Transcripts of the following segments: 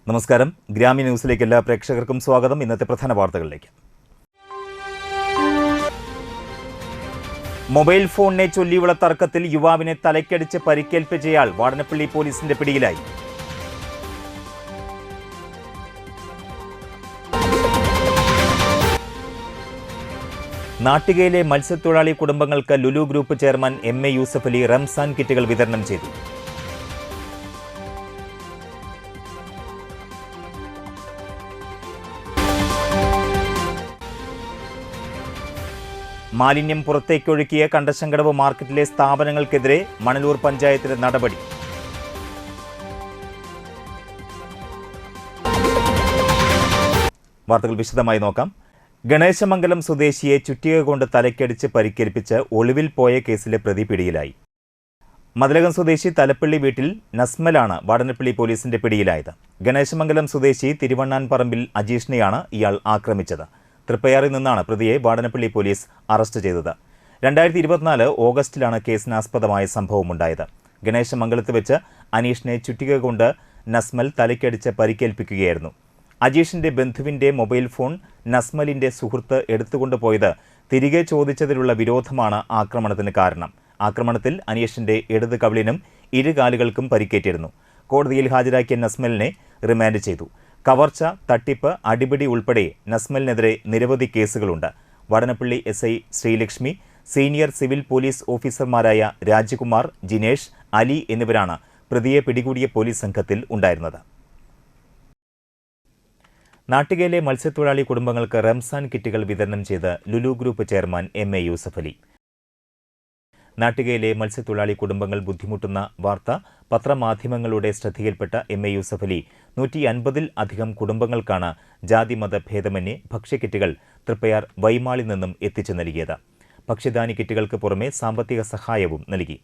നമസ്കാരം. ഗ്രാമീണ ന്യൂസിലേക്ക് എല്ലാ പ്രേക്ഷകർക്കും സ്വാഗതം. ഇന്നത്തെ പ്രധാന വാർത്തകളിലേക്ക്. മൊബൈൽ ഫോണിനെ ചൊല്ലിയുള്ള തർക്കത്തിൽ യുവാവിനെ തലയ്ക്കടിച്ച് പരിക്കേൽപ്പിച്ചയാൾ വാടനപ്പള്ളി പോലീസിന്റെ പിടിയിലായി. നാട്ടികയിലെ മത്സ്യത്തൊഴിലാളി കുടുംബങ്ങൾക്ക് Lulu group chairman MA Yusuf Ali Ramzan കിറ്റുകൾ വിതരണം ചെയ്തു. മാലിന്യം പുറത്തേക്കൊഴുക്കിയ കണ്ടശങ്കടവ് മാർക്കറ്റിലെ സ്ഥാപനങ്ങൾക്കെതിരെ മണലൂർ പഞ്ചായത്തിന്റെ നടപടി. വാർത്തകൾ വിശദമായി നോക്കാം. ഗണേശമംഗലം സ്വദേശിയെ ചുറ്റിക കൊണ്ട് തലയ്ക്കടിച്ച് പരിക്കേൽപ്പിച്ച് ഒളിവിൽ പോയ കേസിലെ പ്രതി പിടിയിലായി. മതിലകം സ്വദേശി തലപ്പള്ളി വീട്ടിൽ നസ്മലാണ് വാടനപ്പള്ളി പോലീസിന്റെ പിടിയിലായത്. ഗണേശമംഗലം സ്വദേശി തിരുവണ്ണാൻപറമ്പിൽ അജീഷിനെയാണ് ഇയാൾ ആക്രമിച്ചത്. തൃപ്പയാറിൽ നിന്നാണ് പ്രതിയെ വാടനപ്പള്ളി പോലീസ് അറസ്റ്റ് ചെയ്തത്. 2024 ഓഗസ്റ്റിലാണ് കേസിനാസ്പദമായ സംഭവമുണ്ടായത്. ഗണേശമംഗലത്ത് വെച്ച് അനീഷിനെ ചുറ്റിക കൊണ്ട് നസ്മൽ തലയ്ക്കടിച്ച് പരിക്കേൽപ്പിക്കുകയായിരുന്നു. അജീഷിന്റെ ബന്ധുവിന്റെ മൊബൈൽ ഫോൺ നസ്മലിന്റെ സുഹൃത്ത് എടുത്തുകൊണ്ടുപോയത് തിരികെ ചോദിച്ചതിലുള്ള വിരോധമാണ് ആക്രമണത്തിന് കാരണം. ആക്രമണത്തിൽ അനീഷിന്റെ ഇടത് കവിളിനും ഇരുകാലുകൾക്കും പരിക്കേറ്റിരുന്നു. കോടതിയിൽ ഹാജരാക്കിയ നസ്മലിനെ റിമാൻഡ് ചെയ്തു. കവർച്ച, തട്ടിപ്പ്, അടിപിടി ഉൾപ്പെടെ നസ്മലിനെതിരെ നിരവധി കേസുകളുണ്ട്. Vadanappally SI Sreelakshmi, senior civil police ഓഫീസർമാരായ രാജകുമാർ, ജിനേഷ്, അലി എന്നിവരാണ് പ്രതിയെ പിടികൂടിയ പോലീസ് സംഘത്തിൽ ഉണ്ടായിരുന്നത്. നാട്ടികയിലെ മത്സ്യത്തൊഴിലാളി കുടുംബങ്ങൾക്ക് റംസാൻ കിറ്റുകൾ വിതരണം ചെയ്ത് Lulu group chairman MA Yusuf Ali. നാട്ടികയിലെ മത്സ്യത്തൊഴിലാളി കുടുംബങ്ങൾ ബുദ്ധിമുട്ടുന്ന വാർത്ത പത്രമാധ്യമങ്ങളുടെ ശ്രദ്ധയിൽപ്പെട്ട MA യൂസഫ് അലി 150-ൽ അധികം കുടുംബങ്ങൾക്കാണ് ജാതിമത ഭേദമന്യേ ഭക്ഷ്യക്കിറ്റുകൾ തൃപ്പയാർ വൈമാളിൽ നിന്നും എത്തിച്ചു നൽകിയത്. ഭക്ഷ്യധാന്യ കിറ്റുകൾക്ക് പുറമെ സാമ്പത്തിക സഹായവും നൽകി.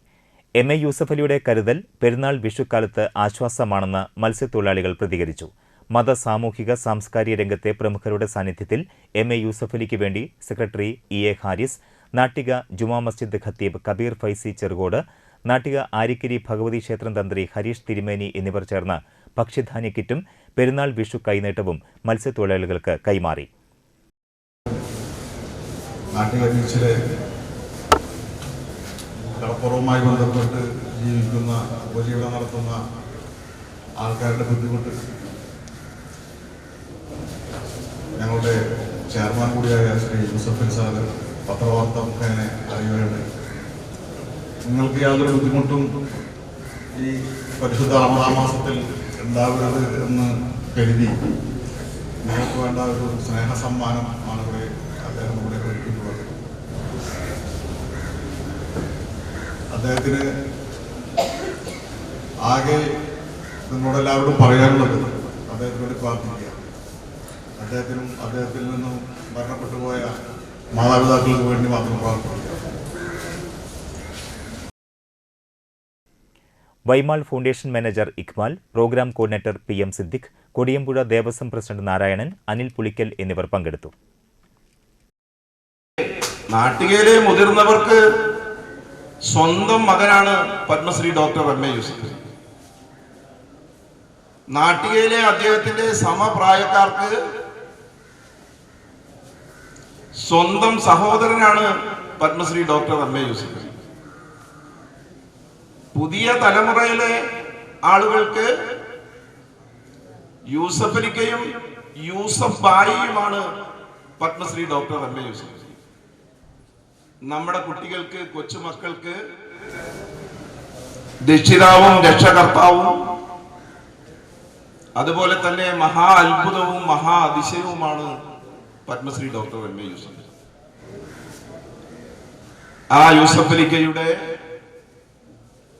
MA യൂസഫ് അലിയുടെ കരുതൽ പെരുന്നാൾ വിഷുക്കാലത്ത് ആശ്വാസമാണെന്ന് മത്സ്യത്തൊഴിലാളികൾ പ്രതികരിച്ചു. മത, സാമൂഹിക, സാംസ്കാരിക രംഗത്തെ പ്രമുഖരുടെ സാന്നിധ്യത്തിൽ MA യൂസഫ് അലിക്ക് വേണ്ടി സെക്രട്ടറി EA ഹാരിസ്, നാട്ടിക ജുമാ മസ്ജിദ് ഖത്തീബ് കബീർ ഫൈസി ചെറുകോട്, നാട്ടിക ആരിക്കരി ഭഗവതി ക്ഷേത്രം തന്ത്രി ഹരീഷ് തിരുമേനി എന്നിവർ ചേർന്ന് ഭക്ഷ്യധാന്യ കിറ്റും പെരുന്നാൾ വിഷു കൈനീട്ടവും മത്സ്യത്തൊഴിലാളികൾക്ക് കൈമാറി. കടപ്പുറവുമായി ബന്ധപ്പെട്ട് ജീവിക്കുന്ന ഉപജീവനം നടത്തുന്ന ആൾക്കാരുടെ ബുദ്ധിമുട്ട് ഞങ്ങളുടെ ചെയർമാൻ കൂടിയായ ശ്രീ യൂസഫ് അലി സാറ് പത്രവാർത്ത മുഖേന അറിയുകയാണ്. നിങ്ങൾക്ക് യാതൊരു ബുദ്ധിമുട്ടും ഈ പരിശുദ്ധ റമദാൻ മാസത്തിൽ ഉണ്ടാവരുത് എന്ന് കരുതി നിങ്ങൾക്ക് വേണ്ട ഒരു സ്നേഹ സമ്മാനം ആണ് ഇവിടെ അദ്ദേഹം ഇവിടെ ഒരുക്കിയിട്ടുള്ളത്. അദ്ദേഹത്തിന് ആകെ നിങ്ങളോടെല്ലാവരോടും പറയാനുള്ളത് അദ്ദേഹത്തിന് വേണ്ടി പ്രാർത്ഥിക്കുക. അദ്ദേഹത്തിനും അദ്ദേഹത്തിൽ നിന്നും മരണപ്പെട്ടു പോയ മാതാപിതാക്കൾക്ക് വേണ്ടി മാത്രം പ്രാർത്ഥിക്കുക. Y Mall foundation manager Ikmal, programme coordinator PM Siddique, Kodiyampuzha Devaswom president Narayanan, Anil Pulikkal എന്നിവർ പങ്കെടുത്തു. നാട്ടികയിലെ മുതിർന്നവർക്ക് സ്വന്തം മകനാണ് പത്മശ്രീ ഡോക്ടർ MA യൂസഫ്. നാട്ടികയിലെ അദ്ദേഹത്തിന്റെ സമപ്രായക്കാർക്ക് സ്വന്തം സഹോദരനാണ് പത്മശ്രീ ഡോക്ടർ MA യൂസഫ്. പുതിയ തലമുറയിലെ ആളുകൾക്ക് യൂസഫ് അലിക്കയും യൂസഫ് ബായിയുമാണ് പത്മശ്രീ ഡോക്ടർ MA യൂസഫ്. നമ്മുടെ കുട്ടികൾക്ക്, കൊച്ചുമക്കൾക്ക് രക്ഷിതാവും രക്ഷകർത്താവും അതുപോലെ തന്നെ മഹാ അത്ഭുതവും മഹാ അതിശയവുമാണ് പത്മശ്രീ ഡോക്ടർ MA യൂസഫ്. ആ യൂസഫ് അലിക്കയുടെ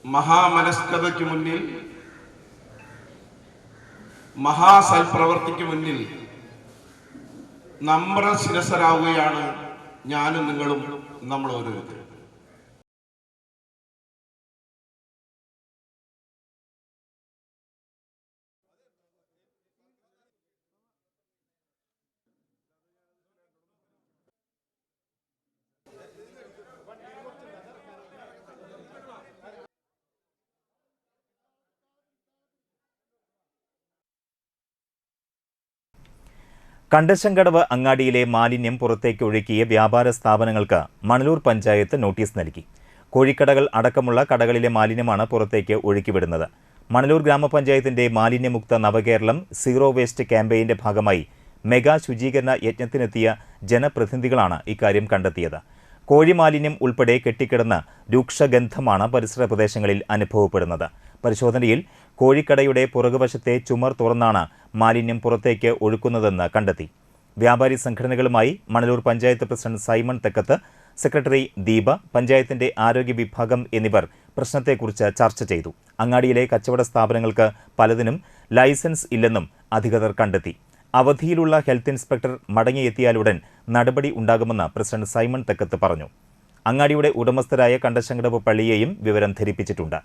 മഹാമനസ്കതയ്ക്ക് മുന്നിൽ, മഹാസൽപ്രവർത്തിക്ക് മുന്നിൽ നമ്ര ശിരസരാവുകയാണ് ഞാനും നിങ്ങളും, നമ്മൾ ഓരോരുത്തരും. കണ്ടശങ്കടവ് അങ്ങാടിയിലെ മാലിന്യം പുറത്തേക്ക് ഒഴുക്കിയ വ്യാപാര സ്ഥാപനങ്ങൾക്ക് മണലൂർ പഞ്ചായത്ത് നോട്ടീസ് നൽകി. കോഴിക്കടകൾ അടക്കമുള്ള കടകളിലെ മാലിന്യമാണ് പുറത്തേക്ക് ഒഴുക്കിവിടുന്നത്. മണലൂർ ഗ്രാമപഞ്ചായത്തിന്റെ മാലിന്യമുക്ത നവകേരളം സീറോ വേസ്റ്റ് ക്യാമ്പയിന്റെ ഭാഗമായി മെഗാ ശുചീകരണ യജ്ഞത്തിനെത്തിയ ജനപ്രതിനിധികളാണ് ഇക്കാര്യം കണ്ടെത്തിയത്. കോഴി മാലിന്യം ഉൾപ്പെടെ കെട്ടിക്കിടന്ന രൂക്ഷഗന്ധമാണ് പരിസര പ്രദേശങ്ങളിൽ അനുഭവപ്പെടുന്നത്. പരിശോധനയിൽ കോഴിക്കടയുടെ പുറകുവശത്തെ ചുമർ തുറന്നാണ് മാലിന്യം പുറത്തേക്ക് ഒഴുക്കുന്നതെന്ന് കണ്ടെത്തി. വ്യാപാരി സംഘടനകളുമായി Manalur panchayat president Simon തെക്കത്ത്, secretary Deepa, പഞ്ചായത്തിന്റെ ആരോഗ്യ വിഭാഗം എന്നിവർ പ്രശ്നത്തെക്കുറിച്ച് ചർച്ച ചെയ്തു. അങ്ങാടിയിലെ കച്ചവട സ്ഥാപനങ്ങൾക്ക് പലതിനും ലൈസൻസ് ഇല്ലെന്നും അധികൃതർ കണ്ടെത്തി. അവധിയിലുള്ള ഹെൽത്ത് ഇൻസ്പെക്ടർ മടങ്ങിയെത്തിയാലുടൻ നടപടി ഉണ്ടാകുമെന്ന് പ്രസിഡന്റ് സൈമൺ തെക്കത്ത് പറഞ്ഞു. അങ്ങാടിയുടെ ഉടമസ്ഥരായ കണ്ടശങ്കടവ് പള്ളിയെയും വിവരം ധരിപ്പിച്ചിട്ടുണ്ട്.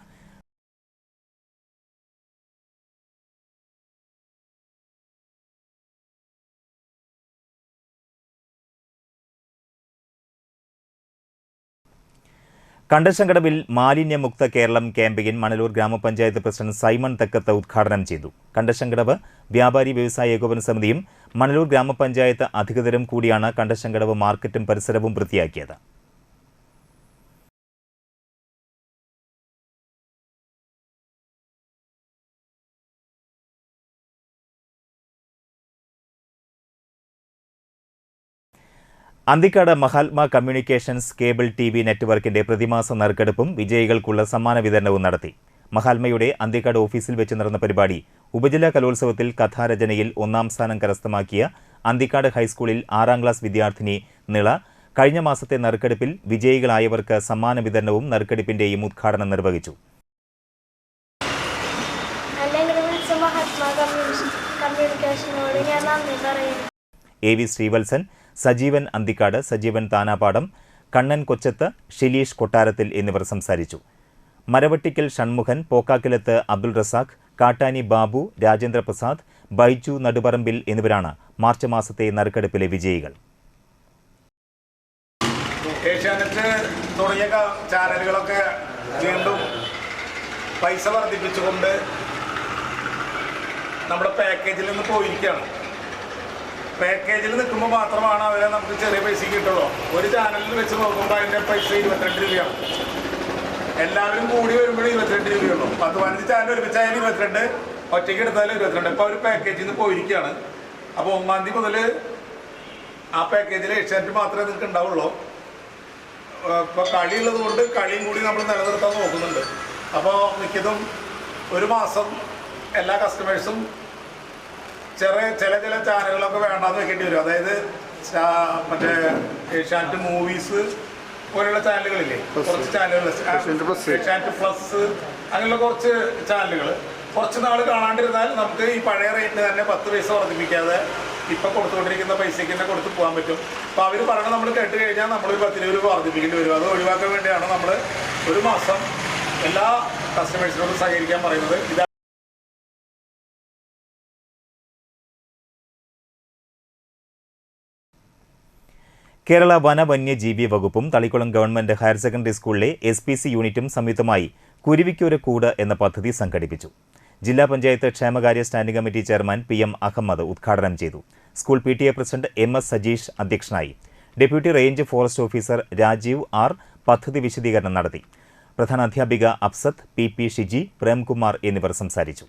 കണ്ടശങ്കടവിൽ മാലിന്യമുക്ത കേരളം ക്യാമ്പയിൻ മണലൂർ ഗ്രാമപഞ്ചായത്ത് പ്രസിഡന്റ് സൈമൺ തെക്കത്ത് ഉദ്ഘാടനം ചെയ്തു. കണ്ടശങ്കടവ് വ്യാപാരി വ്യവസായ ഏകോപന സമിതിയും മണലൂർ ഗ്രാമപഞ്ചായത്ത് അധികൃതരും കൂടിയാണ് കണ്ടശങ്കടവ് മാർക്കറ്റും പരിസരവും വൃത്തിയാക്കിയത്. Anthikkad Mahatma communications cable TV നെറ്റ്വർക്കിന്റെ പ്രതിമാസ നറുക്കെടുപ്പും വിജയികൾക്കുള്ള സമ്മാന വിതരണവും നടത്തി. മഹാത്മയുടെ അന്തിക്കാട് ഓഫീസിൽ വെച്ച് നടന്ന പരിപാടി ഉപജില്ലാ കലോത്സവത്തിൽ കഥാരചനയിൽ 1ാം സ്ഥാനം കരസ്ഥമാക്കിയ അന്തിക്കാട് ഹൈസ്കൂളിൽ 6ാം ക്ലാസ് വിദ്യാർത്ഥിനി നിള കഴിഞ്ഞ മാസത്തെ നറുക്കെടുപ്പിൽ വിജയികളായവർക്ക് സമ്മാന വിതരണവും നറുക്കെടുപ്പിന്റെയും ഉദ്ഘാടനം നിർവഹിച്ചു. AV ശ്രീവത്സൻ, സജീവൻ അന്തിക്കാട്, സജീവൻ താനാപാടം, കണ്ണൻ കൊച്ചത്ത്, ഷിലീഷ് കൊട്ടാരത്തിൽ എന്നിവർ സംസാരിച്ചു. മരവട്ടിക്കൽ ഷൺമുഖൻ, പോക്കാക്കിലത്ത് അബ്ദുൾ റസാഖ്, കാട്ടാനി ബാബു, രാജേന്ദ്ര പ്രസാദ്, ബൈജു നടുപറമ്പിൽ എന്നിവരാണ് മാർച്ച് മാസത്തെ നറുക്കെടുപ്പിലെ വിജയികൾ. ഏഷ്യാനെറ്റ് തുടങ്ങിയ ചാനലുകളൊക്കെ വീണ്ടും പൈസ വർദ്ധിപ്പിച്ചുകൊണ്ട് നമ്മുടെ പാക്കേജിൽ നിന്ന് പോയിരിക്കുകയാണ്. പാക്കേജിൽ നിൽക്കുമ്പോൾ മാത്രമാണ് അവരെ നമുക്ക് ചെറിയ പൈസ കിട്ടുള്ളൂ. ഒരു ചാനലിൽ വെച്ച് നോക്കുമ്പോൾ അതിൻ്റെ പൈസ 22 രൂപയാണ്. എല്ലാവരും കൂടി വരുമ്പോൾ 22 രൂപയുള്ളൂ. 10-15 ചാനൽ ഒരുമിച്ചായാലും 22, ഒറ്റയ്ക്ക് എടുത്താലും 22. ഇപ്പോൾ ഒരു പാക്കേജിൽ നിന്ന് പോയിരിക്കുകയാണ്. അപ്പോൾ 1-ാം തീയതി മുതൽ ആ പാക്കേജിൽ ഏഷ്യാനെറ്റ് മാത്രമേ നിങ്ങൾക്ക് ഉണ്ടാവുള്ളൂ. ഇപ്പോൾ കളിയുള്ളത് കൊണ്ട് കളിയും കൂടി നമ്മൾ നിലനിർത്താൻ നോക്കുന്നുണ്ട്. അപ്പോൾ മിക്കതും ഒരു മാസം എല്ലാ കസ്റ്റമേഴ്സും ചില ചാനലുകളൊക്കെ വേണ്ടാന്ന് വെക്കേണ്ടി വരും. അതായത് മറ്റേ ഏഷ്യാനെറ്റ് മൂവീസ് പോലെയുള്ള ചാനലുകളില്ലേ, കുറച്ച് ചാനലുകൾ, ഏഷ്യാനെറ്റ് പ്ലസ്, അങ്ങനെയുള്ള കുറച്ച് ചാനലുകൾ കുറച്ച് നാൾ കാണാണ്ടിരുന്നാൽ നമുക്ക് ഈ പഴയ റേറ്റിന് തന്നെ 10 പൈസ വർദ്ധിപ്പിക്കാതെ ഇപ്പം കൊടുത്തുകൊണ്ടിരിക്കുന്ന പൈസയ്ക്ക് തന്നെ കൊടുത്ത് പോകാൻ പറ്റും. അപ്പോൾ അവർ പറയണത് നമ്മൾ കേട്ട് കഴിഞ്ഞാൽ നമ്മളൊരു 10 രൂപ വർദ്ധിപ്പിക്കേണ്ടി വരും. അത് ഒഴിവാക്കാൻ വേണ്ടിയാണ് നമ്മൾ ഒരു മാസം എല്ലാ കസ്റ്റമേഴ്സിനോടും സഹകരിക്കാൻ പറയുന്നത്. കേരള വനവന്യജീവി വകുപ്പും തളിക്കുളം ഗവൺമെന്റ് ഹയർ സെക്കൻഡറി സ്കൂളിലെ SPC യൂണിറ്റും സംയുക്തമായി കുരുവിക്കൊരു കൂട് എന്ന പദ്ധതി സംഘടിപ്പിച്ചു. ജില്ലാ പഞ്ചായത്ത് ക്ഷേമകാര്യ standing committee chairman PM Ahammed ഉദ്ഘാടനം ചെയ്തു. School PTA president MS Sajeesh അധ്യക്ഷനായി. Deputy range forest officer Rajeev R പദ്ധതി വിശദീകരണം നടത്തി. പ്രധാനാധ്യാപിക അഫ്സത്ത്, PP ഷിജി, പ്രേംകുമാർ എന്നിവർ സംസാരിച്ചു.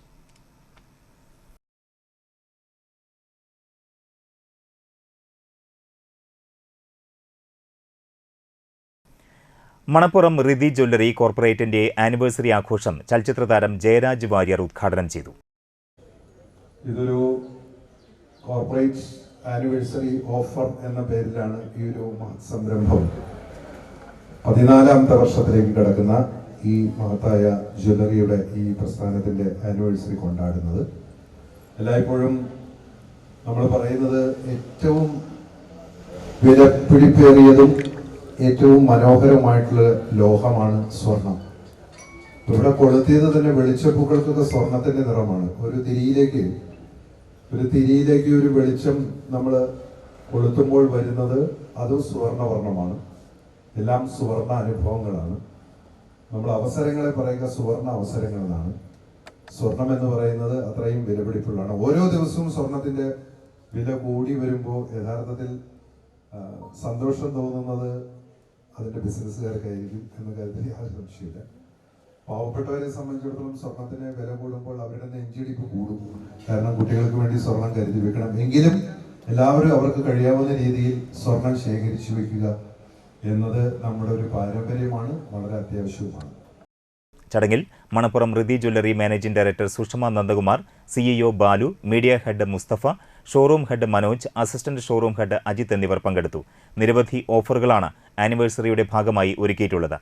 മണപ്പുറം റിതി ജ്വല്ലറി കോർപ്പറേറ്റിന്റെ ആനിവേഴ്സറി ആഘോഷം ചലച്ചിത്ര താരം ജയരാജ് വാര്യർ ഉദ്ഘാടനം ചെയ്തു. ഇതൊരു കോർപ്പറേറ്റ് ആനിവേഴ്സറി ഓഫർ എന്ന പേരിലാണ് ഈ ഒരു സംരംഭം 14ാമത്തെ വർഷത്തിലേക്ക് കടക്കുന്ന ഈ മഹത്തായ ജ്വല്ലറിയുടെ ഈ പ്രസ്ഥാനത്തിന്റെ ആനിവേഴ്സറി കൊണ്ടാടുന്നത്. എല്ലായ്പ്പോഴും നമ്മൾ പറയുന്നത് ഏറ്റവും വിലപിടിപ്പേറിയതും ഏറ്റവും മനോഹരമായിട്ടുള്ള ലോഹമാണ് സ്വർണം. ഇവിടെ കൊളുത്തിയത് തന്നെ വെളിച്ചപ്പൂക്കൾക്കൊക്കെ സ്വർണത്തിന്റെ നിറമാണ്. ഒരു തിരിയിലേക്ക് ഒരു വെളിച്ചം നമ്മൾ കൊളുത്തുമ്പോൾ വരുന്നത് അത് സുവർണവർണ്ണമാണ്. എല്ലാം സുവർണ അനുഭവങ്ങളാണ്. നമ്മൾ അവസരങ്ങളെ പറയുക സുവർണ അവസരങ്ങളാണ്. സ്വർണം എന്ന് പറയുന്നത് അത്രയും വിലപിടിപ്പുള്ളതാണ്. ഓരോ ദിവസവും സ്വർണത്തിന്റെ വില കൂടി വരുമ്പോൾ യഥാർത്ഥത്തിൽ സന്തോഷം തോന്നുന്നത് അതിൻ്റെ ബിസിനസ്സുകാർക്കായിരിക്കും എന്ന കാര്യത്തിൽ യാതൊരു സംശയമില്ല. പാവപ്പെട്ടവരെ സംബന്ധിച്ചിടത്തോളം സ്വർണത്തിന് വില കൂടുമ്പോൾ അവരുടെ നെഞ്ചിടിപ്പ് കൂടും. കാരണം കുട്ടികൾക്ക് വേണ്ടി സ്വർണം കരുതി വെക്കണം. എങ്കിലും എല്ലാവരും അവർക്ക് കഴിയാവുന്ന രീതിയിൽ സ്വർണം ശേഖരിച്ചു വെക്കുക എന്നത് നമ്മുടെ ഒരു പാരമ്പര്യമാണ്, വളരെ അത്യാവശ്യവുമാണ്. ചടങ്ങിൽ Manappuram Rithi jewellery managing director Sushama Nandakumar, CEO Balu, media head Musthafa, showroom head Manoj, assistant showroom head Ajith എന്നിവർ പങ്കെടുത്തു. നിരവധി ഓഫറുകളാണ് ആനിവേഴ്സറിയുടെ ഭാഗമായി ഒരുക്കിയിട്ടുള്ളത്.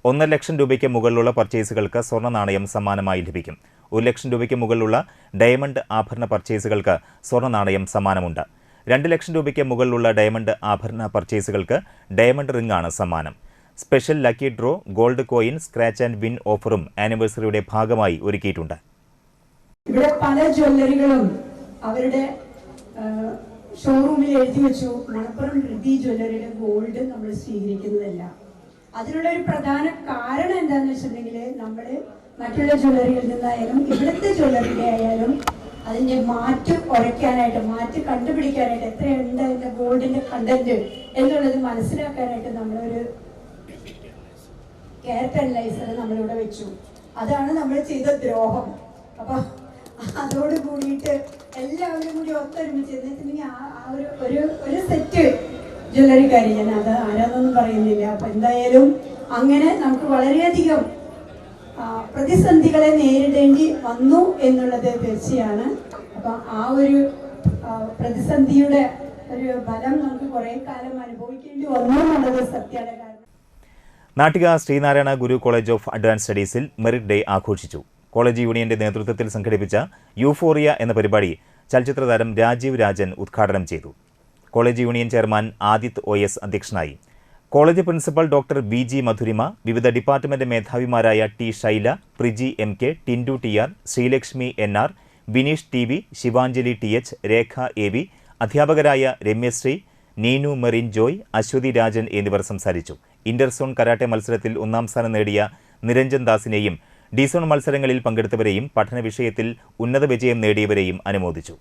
1 ലക്ഷം രൂപയ്ക്ക് മുകളിലുള്ള പർച്ചേസുകൾക്ക് സ്വർണ്ണ നാണയം സമ്മാനമായി ലഭിക്കും. 1 ലക്ഷം രൂപയ്ക്ക് മുകളിലുള്ള ഡയമണ്ട് ആഭരണ പർച്ചേസുകൾക്ക് സ്വർണ്ണ നാണയം സമ്മാനമുണ്ട്. 2 ലക്ഷം രൂപയ്ക്ക് മുകളിലുള്ള ഡയമണ്ട് ആഭരണ പർച്ചേസുകൾക്ക് ഡയമണ്ട് റിംഗാണ് സമ്മാനം. Special lucky draw, gold coin, scratch and win ഓഫറും ആനിവേഴ്സറിയുടെ ഭാഗമായി ഒരുക്കിയിട്ടുണ്ട്. ഇവിടെ പല ജ്വല്ലറികളും അവരുടെ ഷോറൂമിൽ എഴുതി വെച്ചു മണപ്പുറം ഋതി ജ്വല്ലറിയുടെ ഗോൾഡ് നമ്മൾ സ്വീകരിക്കുന്നതല്ല. അതിനുള്ള ഒരു പ്രധാന കാരണം എന്താണെന്ന് വെച്ചിട്ടുണ്ടെങ്കിൽ നമ്മൾ മറ്റുള്ള ജ്വല്ലറികളിൽ നിന്നായാലും ഇവിടുത്തെ ജ്വല്ലറിയുടെ ആയാലും അതിന്റെ മാറ്റ് ഉറയ്ക്കാനായിട്ട്, മാറ്റ് കണ്ടുപിടിക്കാനായിട്ട്, എത്രയുണ്ട് അതിന്റെ ഗോൾഡിന്റെ കണ്ടന്റ് എന്നുള്ളത് മനസ്സിലാക്കാനായിട്ട് നമ്മളൊരു ക്യാരറ്റ് അനലൈസർ നമ്മളിവിടെ വെച്ചു. അതാണ് നമ്മൾ ചെയ്ത ദ്രോഹം. അപ്പൊ അതോട് കൂടിയിട്ട് എല്ലാവരും കൂടി ഒത്തൊരുമിച്ച് എന്നിട്ടുണ്ടെങ്കിൽ ഒരു സെറ്റ് ജ്വല്ലറിക്കാരി, ഞാൻ അത് ആരാന്നൊന്നും പറയുന്നില്ല. അപ്പൊ എന്തായാലും അങ്ങനെ നമുക്ക് വളരെയധികം പ്രതിസന്ധികളെ നേരിടേണ്ടി വന്നു എന്നുള്ളത് തീർച്ചയാണ്. അപ്പൊ ആ ഒരു പ്രതിസന്ധിയുടെ ഒരു ഫലം നമുക്ക് കുറെ കാലം അനുഭവിക്കേണ്ടി വന്നു എന്നുള്ളത് സത്യമാണ്. Nattika Sreenarayana Guru college of advanced സ്റ്റഡീസിൽ മെറിറ്റ് ഡേ ആഘോഷിച്ചു. കോളേജ് യൂണിയന്റെ നേതൃത്വത്തിൽ സംഘടിപ്പിച്ച യൂഫോറിയ എന്ന പരിപാടി ചലച്ചിത്ര താരം രാജീവ് രാജൻ ഉദ്ഘാടനം ചെയ്തു. College union chairman Adith OS അധ്യക്ഷനായി. College principal doctor BG Madhurima, വിവിധ ഡിപ്പാർട്ട്മെന്റ് മേധാവിമാരായ T Shaila, Priji MK, Tindu TR, Sreelakshmi NR, Bineesh TV, Shivanjali TH, Rekha AV, അധ്യാപകരായ രമ്യശ്രീ, നീനു മെറിൻ ജോയ്, അശ്വതി രാജൻ എന്നിവർ സംസാരിച്ചു. ഇന്റർസോൺ കരാട്ടെ മത്സരത്തിൽ 1ാം സ്ഥാനം നേടിയ നിരഞ്ജൻ ദാസിനെയും ഡിസോൺ മത്സരങ്ങളിൽ പങ്കെടുത്തവരെയും പഠന വിഷയത്തിൽ ഉന്നത വിജയം നേടിയവരെയും അനുമോദിച്ചു.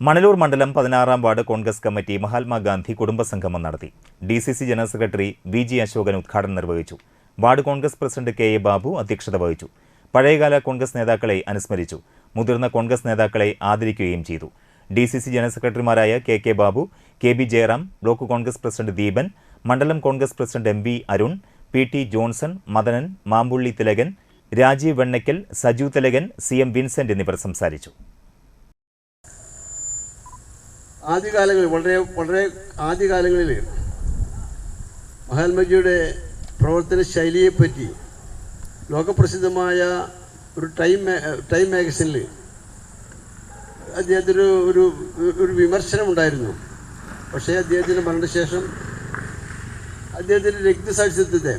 മണലൂർ മണ്ഡലം 16ാം വാർഡ് കോൺഗ്രസ് കമ്മിറ്റി മഹാത്മാഗാന്ധി കുടുംബസംഗമം നടത്തി. DCC general secretary VG Ashokan ഉദ്ഘാടനം നിർവഹിച്ചു. Ward Congress president KA Babu അധ്യക്ഷത വഹിച്ചു. പഴയകാല കോൺഗ്രസ് നേതാക്കളെ അനുസ്മരിച്ചു. മുതിർന്ന കോൺഗ്രസ് നേതാക്കളെ ആദരിക്കുകയും ചെയ്തു. DCC ജനറൽ സെക്രട്ടറിമാരായ KK Babu, KB Jayaram, block Congress president Deepan, മണ്ഡലം Congress president MV Arun, PT Johnson, Madanan, Mampully Thilakan, Rajeev Vennakkal, Saju Thilakan, CM Vincent എന്നിവർ സംസാരിച്ചു. ആദ്യകാലങ്ങളിൽ വളരെ ആദ്യകാലങ്ങളിൽ മഹാത്മജിയുടെ പ്രവർത്തന ശൈലിയെപ്പറ്റി ലോകപ്രസിദ്ധമായ ഒരു ടൈം മാഗസിനിൽ അദ്ദേഹത്തിന് ഒരു വിമർശനമുണ്ടായിരുന്നു. പക്ഷേ അദ്ദേഹത്തിൻ്റെ മരണശേഷം അദ്ദേഹത്തിൻ്റെ രക്തസാക്ഷിത്വത്തെ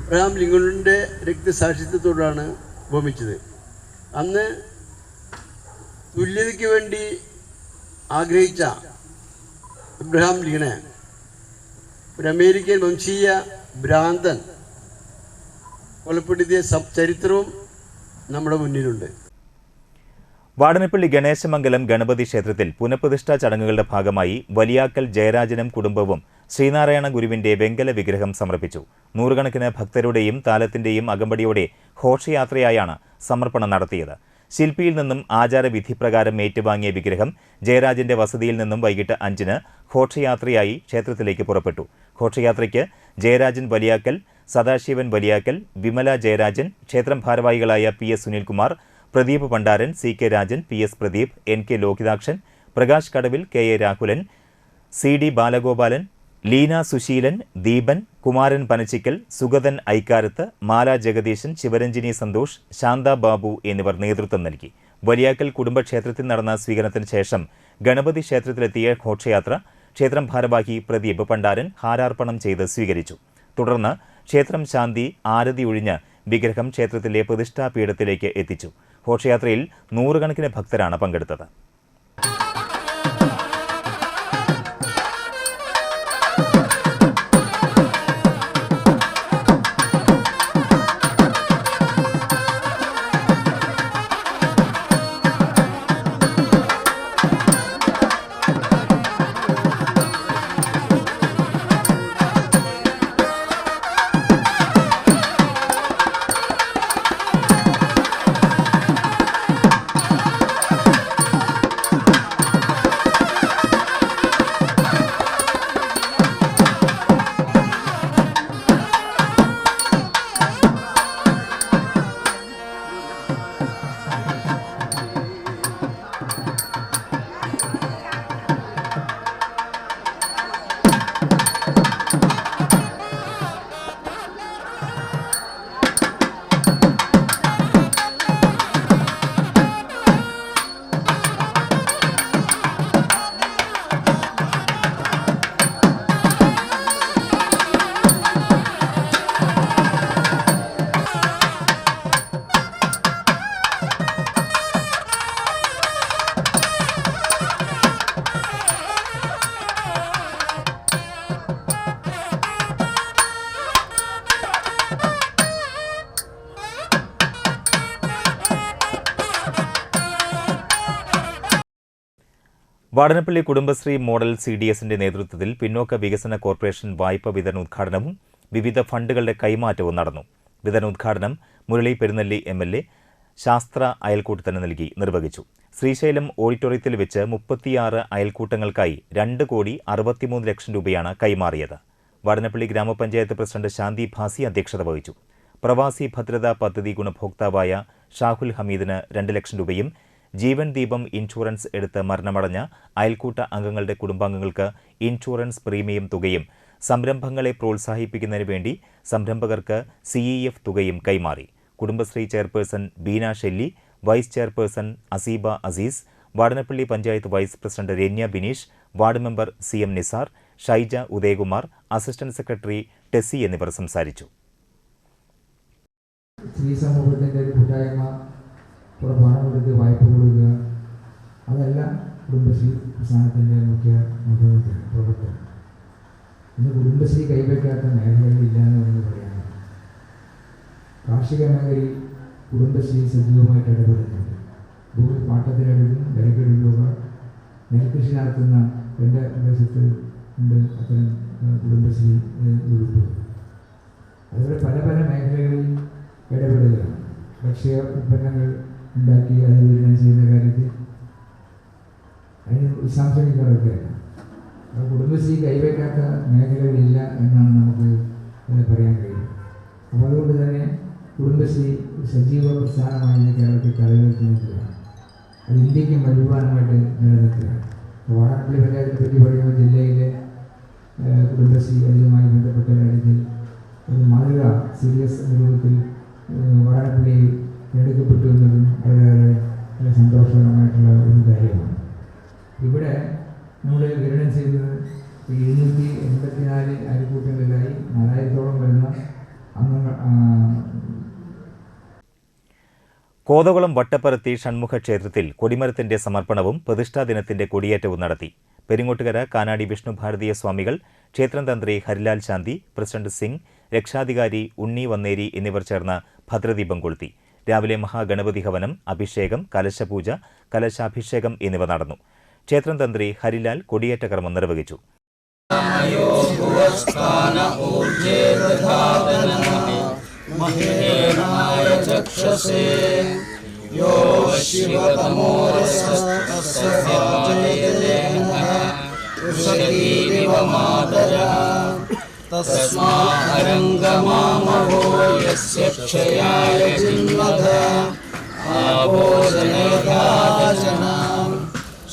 അബ്രഹാം ലിങ്കണിൻ്റെ രക്തസാക്ഷിത്വത്തോടാണ് ഉപമിച്ചത്. അന്ന് തുല്യതയ്ക്ക് വേണ്ടി ആഗ്രഹിച്ച അബ്രഹാം ലിങ്കനെ ഒരു അമേരിക്കൻ വംശീയ ഭ്രാന്തൻ കൊലപ്പെടുത്തിയ ചരിത്രവും നമ്മുടെ മുന്നിലുണ്ട്. വാടനപ്പള്ളി ഗണേശമംഗലം ഗണപതി ക്ഷേത്രത്തിൽ പുനഃപ്രതിഷ്ഠാ ചടങ്ങുകളുടെ ഭാഗമായി വലിയാക്കൽ ജയരാജനും കുടുംബവും ശ്രീനാരായണ ഗുരുവിന്റെ വെങ്കല വിഗ്രഹം സമർപ്പിച്ചു. നൂറുകണക്കിന് ഭക്തരുടെയും താലത്തിന്റെയും അകമ്പടിയോടെ ഘോഷയാത്രയായാണ് സമർപ്പണം നടത്തിയത്. ശില്പിയിൽ നിന്നും ആചാരവിധിപ്രകാരം ഏറ്റുവാങ്ങിയ വിഗ്രഹം ജയരാജന്റെ വസതിയിൽ നിന്നും വൈകിട്ട് 5-ന് ഘോഷയാത്രയായി ക്ഷേത്രത്തിലേക്ക് പുറപ്പെട്ടു. ഘോഷയാത്രയ്ക്ക് ജയരാജൻ വലിയാക്കൽ, സദാശിവൻ വലിയാക്കൽ, വിമല ജയരാജൻ, ക്ഷേത്രം ഭാരവാഹികളായ PS Sunilkumar, Pradeep ഭണ്ഡാരൻ, CK Rajan, PS Pradeep, NK Lohithakshan, Prakash കടവിൽ, KA രാഹുലൻ, CD ബാലഗോപാലൻ, ലീന സുശീലൻ, ദീപൻ, കുമാരൻ പനച്ചിക്കൽ, സുഗതൻ ഐക്കാരത്ത്, മാല ജഗദീശൻ, ശിവരഞ്ജിനി സന്തോഷ്, ശാന്ത ബാബു എന്നിവർ നേതൃത്വം നൽകി. വലിയാക്കൽ കുടുംബക്ഷേത്രത്തിൽ നടന്ന സ്വീകരണത്തിന് ശേഷം ഗണപതി ക്ഷേത്രത്തിലെത്തിയ ഘോഷയാത്ര ക്ഷേത്രം ഭാരവാഹി പ്രദീപ് പണ്ടാരൻ ഹാരാർപ്പണം ചെയ്ത് സ്വീകരിച്ചു. തുടർന്ന് ക്ഷേത്രം ശാന്തി ആരതി ഒഴിഞ്ഞ് വിഗ്രഹം ക്ഷേത്രത്തിലെ പ്രതിഷ്ഠാപീഠത്തിലേക്ക് എത്തിച്ചു. ഘോഷയാത്രയിൽ 100 കണക്കിന് ഭക്തരാണ് പങ്കെടുത്തത്. വാടനപ്പള്ളി കുടുംബശ്രീ മോഡൽ CDSന്റെ നേതൃത്വത്തിൽ പിന്നോക്ക വികസന കോർപ്പറേഷൻ വായ്പ വിതരണോദ്ഘാടനവും വിവിധ ഫണ്ടുകളുടെ കൈമാറ്റവും നടന്നു. വിതരണോദ്ഘാടനം മുരളി പെരുന്നെല്ലി MLA ശാസ്ത്ര അയൽക്കൂട്ടത്തിന് നൽകി നിർവഹിച്ചു. ശ്രീശൈലം ഓഡിറ്റോറിയത്തിൽ വെച്ച് 36 അയൽക്കൂട്ടങ്ങൾക്കായി 2,63 ലക്ഷം രൂപയാണ് കൈമാറിയത്. വാടനപ്പള്ളി ഗ്രാമപഞ്ചായത്ത് പ്രസിഡന്റ് ശാന്തി ഭാസി അധ്യക്ഷത വഹിച്ചു. പ്രവാസി ഭദ്രതാ പദ്ധതി ഗുണഭോക്താവായ ഷാഹുൽ ഹമീദിന് 2 ലക്ഷം രൂപയും ജീവൻ ദീപം ഇൻഷുറൻസ് എടുത്ത് മരണമടഞ്ഞ അയൽക്കൂട്ട അംഗങ്ങളുടെ കുടുംബാംഗങ്ങൾക്ക് ഇൻഷുറൻസ് പ്രീമിയം തുകയും സംരംഭങ്ങളെ പ്രോത്സാഹിപ്പിക്കുന്നതിന് വേണ്ടി സംരംഭകർക്ക് CEF തുകയും കൈമാറി. Kudumbashree chairperson Beena Shelly, vice chairperson Aseeba Azeez, Vadanappally panchayat vice president Ranya Bineesh, ward member CM Nisar, Shaija Udayakumar, assistant secretary Tessy എന്നിവർ സംസാരിച്ചു. സ്ത്രീ സമൂഹത്തിൻ്റെ ഒരു കൂട്ടായ്മ പണം കൊടുത്ത് വായ്പ കൊടുക്കുക, അതെല്ലാം കുടുംബശ്രീ പ്രസ്ഥാനത്തിൻ്റെ മുഖ്യ പ്രവർത്തനം. ഇന്ന് കുടുംബശ്രീ കൈവയ്ക്കാത്ത മേഖലകളില്ല എന്ന് വേണമെങ്കിൽ പറയാം. കാർഷിക മേഖലയിൽ കുടുംബശ്രീ സജീവമായിട്ട് ഇടപെടുന്നുണ്ട്. ഭൂമി പാട്ടത്തിനെടുക്കും, വിലക്കെടുക്കുക, നെൽകൃഷി നടത്തുന്ന എൻ്റെ പ്രദേശത്ത് ഉണ്ട് അത്തരം കുടുംബശ്രീ ഗ്രൂപ്പ്. അതുപോലെ പല പല മേഖലകളിൽ ഇടപെടുകയാണ്. ഭക്ഷ്യ ഉൽപ്പന്നങ്ങൾ ഉണ്ടാക്കി അത് വിതരണം ചെയ്യുന്ന കാര്യത്തിൽ അതിന് വിശാംശങ്ങളൊക്കെയാണ്. കുടുംബശ്രീ കൈവയ്ക്കാത്ത മേഖലകളില്ല എന്നാണ് നമുക്ക് പറയാൻ കഴിയും. അപ്പോൾ അതുകൊണ്ട് തന്നെ കുടുംബശ്രീ സജീവ പ്രസ്ഥാനമായി കേരളത്തിൽ തലവെക്കുന്നതാണ്. അത് ഇന്ത്യക്കും വരുമാനമായിട്ട് നിലനിർത്തുകയാണ്. വാടനപ്പള്ളി പഞ്ചായത്തിനെ പറ്റി പറയുമ്പോൾ ജില്ലയിലെ കുടുംബശ്രീ അതുമായി ബന്ധപ്പെട്ട കാര്യത്തിൽ ഒരു മാതൃക CDS രൂപത്തിൽ വാടനപ്പള്ളി എടുക്കപ്പെട്ടു എന്നതും വളരെയേറെ സന്തോഷകരമായിട്ടുള്ള ഒരു കാര്യമാണ്. ഇവിടെ നമ്മൾ വിതരണം ചെയ്യുന്നത് 784 അയൽക്കൂട്ടങ്ങളിലായി 4000-ഓളം വരുന്ന അംഗങ്ങൾ. കോതകുളം വട്ടപ്പരത്തി ഷൺമുഖ ക്ഷേത്രത്തിൽ കൊടിമരത്തിന്റെ സമർപ്പണവും പ്രതിഷ്ഠാ ദിനത്തിന്റെ കൊടിയേറ്റവും നടത്തി. പെരിങ്ങോട്ടുകര കാനാടി വിഷ്ണു ഭാരതീയ സ്വാമികൾ, ക്ഷേത്രം തന്ത്രി ഹരിലാൽ ശാന്തി, പ്രസിഡന്റ് സിംഗ്, രക്ഷാധികാരി ഉണ്ണി വന്നേരി എന്നിവർ ചേർന്ന് ഭദ്രദീപം കൊളുത്തി. രാവിലെ മഹാഗണപതി ഹവനം, അഭിഷേകം, കലശപൂജ, കലശാഭിഷേകം എന്നിവ നടന്നു. ക്ഷേത്രം തന്ത്രി ഹരിലാൽ കൊടിയേറ്റ കർമ്മം നിർവഹിച്ചു.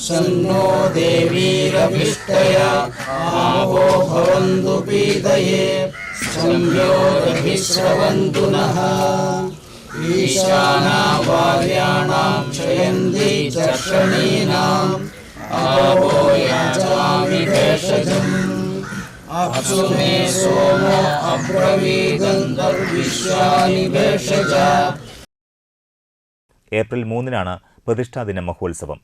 सन्नो देवीरभिष्टया आवो भवन्तु पीतये संयोगभिश्रवन्तु नः ईशानावार्याणां क्षयन्ति चक्षणीनाम् आवो याचामि भेषजम् अप्सु मे सोमो अब्रवीदन्तर्विश्वानि भेषज. ഏപ്രിൽ 3-നാണ് പ്രതിഷ്ഠാദിന മഹോത്സവം.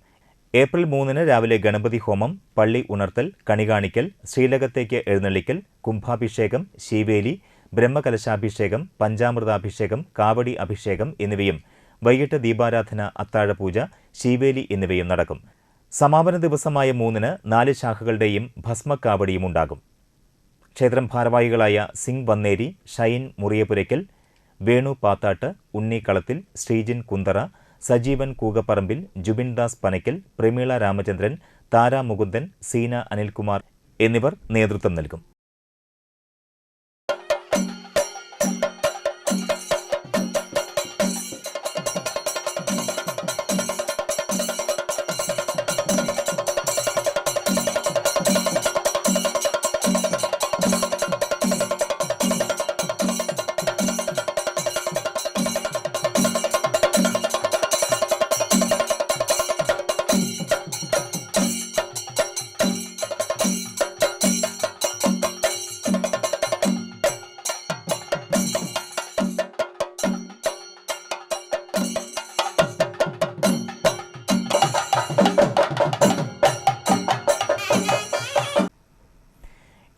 ഏപ്രിൽ 3-ന് രാവിലെ ഗണപതി ഹോമം, പള്ളി ഉണർത്തൽ, കണികാണിക്കൽ, ശ്രീലകത്തേക്ക് എഴുന്നള്ളിക്കൽ, കുംഭാഭിഷേകം, ശീവേലി, ബ്രഹ്മകലശാഭിഷേകം, പഞ്ചാമൃതാഭിഷേകം, കാവടി അഭിഷേകം എന്നിവയും വൈകിട്ട് ദീപാരാധന, അത്താഴപൂജ, ശീവേലി എന്നിവയും നടക്കും. സമാപന ദിവസമായ 3-ന് 4 ശാഖകളുടെയും ഭസ്മക്കാവടിയും ഉണ്ടാകും. ക്ഷേത്രം ഭാരവാഹികളായ സിംഗ് വന്നേരി, ഷൈൻ മുറിയപുരയ്ക്കൽ, വേണു പാത്താട്ട്, ഉണ്ണി കളത്തിൽ, ശ്രീജിൻ കുന്തറ, സജീവൻ കൂകപ്പറമ്പിൽ, ജുബിൻദാസ് പനയ്ക്കൽ, പ്രമീള രാമചന്ദ്രൻ, താര മുകുന്ദൻ, സീന അനിൽകുമാർ എന്നിവർ നേതൃത്വം നൽകും.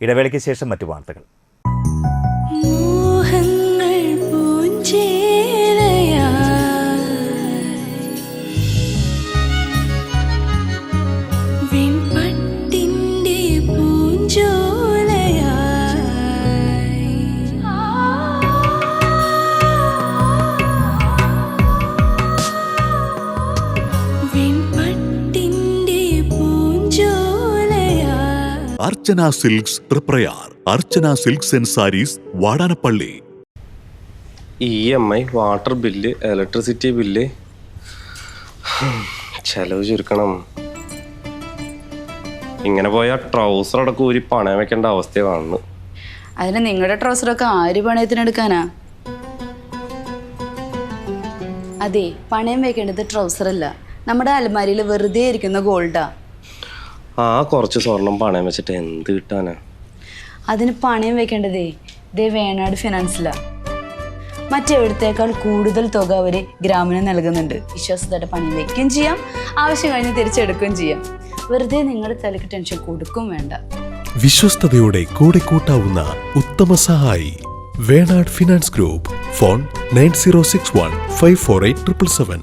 ഇടവേളയ്ക്ക് ശേഷം മറ്റു വാർത്തകൾ. Archana silks Thriprayar. Archana silks and sarees, Vadanappally. EMI, water bill, electricity bill, ചെലവ് ചുരുക്കണം. ഇങ്ങനെ പോയാൽ ട്രൗസർ അടക്കം ഊരി പണയം വെക്കേണ്ട അവസ്ഥ കാണുന്നു. അതിന് നിങ്ങളുടെ ട്രൗസറൊക്കെ ആര് പണയത്തിനെടുക്കാനാ? അതെ, പണയം വെക്കേണ്ടത് ട്രൗസർ അല്ല, നമ്മുടെ അലമാരിയിൽ വെറുതെ ഇരിക്കുന്ന ഗോൾഡാ. ആ കുറച്ച് സ്വർണം പണയം വെച്ചിട്ട് എന്ത് കിട്ടാനാ? അതിന് പണയം വെക്കേണ്ടതേ വേണാട് ഫിനാൻസിലാ. മറ്റെവിടത്തേക്കാൾ കൂടുതൽ തുക അവർ ഗ്രാമിന് നൽകുന്നുണ്ട്. വിശ്വാസത്തോടെ പണയം വെക്കുകയും ചെയ്യാം, ആവശ്യം കഴിഞ്ഞ് തിരിച്ചെടുക്കുകയും ചെയ്യാം. വെറുതെ നിങ്ങളുടെ തലക്ക് ടെൻഷൻ കൊടുക്കും വേണ്ട. വിശ്വസ്തയോടെ കൂടെ കൂട്ടാവുന്ന ഉത്തമ സഹായി Venad finance group. Phone 9061548777.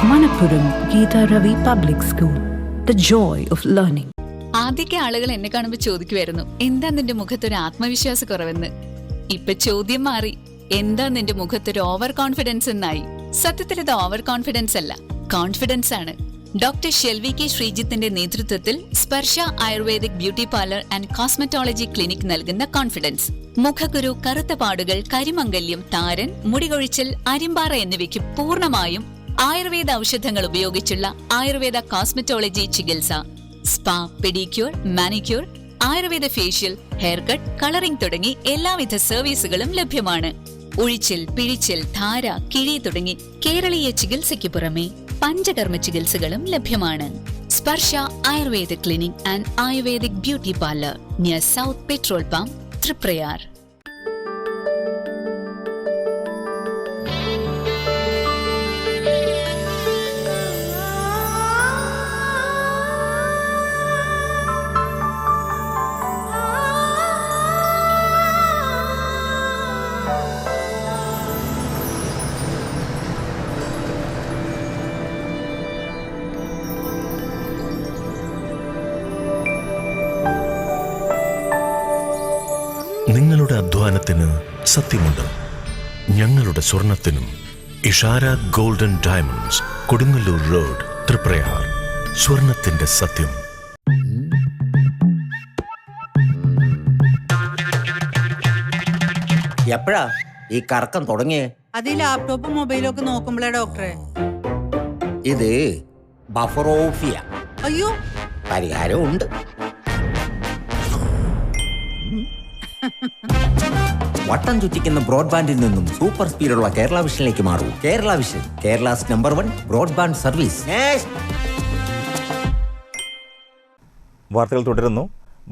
Manappuram Geeta Ravi Public School, the joy of learning. ആദ്യമൊക്കെ ആളുകൾ എന്നെ കാണുമ്പോൾ ചോദിക്കുമായിരുന്നു, എന്താ നിന്റെ മുഖത്തൊരു ആത്മവിശ്വാസ കുറവെന്ന്. ഇപ്പൊ ചോദ്യം മാറി, എന്താ നിന്റെ മുഖത്തൊരു ഓവർ കോൺഫിഡൻസ് എന്നായി. സത്യത്തിൽ ഇത് ഓവർ കോൺഫിഡൻസ് അല്ല, കോൺഫിഡൻസ് ആണ്. ഡോക്ടർ ഷെൽവി കെ ശ്രീജിത്തിന്റെ നേതൃത്വത്തിൽ Sparsha ayurvedic beauty parlour and cosmetology clinic നൽകുന്ന കോൺഫിഡൻസ്. മുഖക്കുരു, കറുത്ത പാടുകൾ, കരിമംഗല്യം, താരൻ, മുടികൊഴിച്ചിൽ, അരിമ്പാറ എന്നിവയ്ക്ക് പൂർണ്ണമായും ആയുർവേദ ഔഷധങ്ങൾ ഉപയോഗിച്ചുള്ള ആയുർവേദ കോസ്മെറ്റോളജി ചികിത്സ. Spa, pedicure, manicure, Ayurveda facial, hair cut, colouring തുടങ്ങി എല്ലാവിധ സർവീസുകളും ലഭ്യമാണ്. ഉഴിച്ചിൽ, പിഴിച്ചിൽ, ധാര, കിഴി തുടങ്ങി കേരളീയ ചികിത്സയ്ക്ക് പുറമെ പഞ്ചകർമ്മ ചികിത്സകളും ലഭ്യമാണ്. Sparsha Ayurvedic Clinic and Ayurvedic Beauty Parlor near South Petrol Pump, Triprayar. നിങ്ങളുടെ അധ്വാനത്തിന് സത്യമുണ്ട്, ഞങ്ങളുടെ സ്വർണത്തിനും. Ishara golden diamonds, Kodungallur road, Thriprayar. സ്വർണത്തിന്റെ സത്യം. എപ്പോഴാ ഈ കറക്കം തുടങ്ങിയേ? അത് ഈ ലാപ്ടോപ്പും മൊബൈലും ഒക്കെ നോക്കുമ്പോഴേ ഡോക്ടറെ. ഇത് ബഫറോഫിയ. അയ്യോ, പരിഹാരം ഉണ്ട്. വട്ടം ചുറ്റിക്കുന്ന ബ്രോഡ്ബാൻഡിൽ നിന്നും സൂപ്പർ സ്പീഡുള്ള കേരള വിഷനിലേക്ക് മാറൂ. Kerala vision, Kerala's number 1 broadband service. വാർത്തകൾ തുടരുന്നു.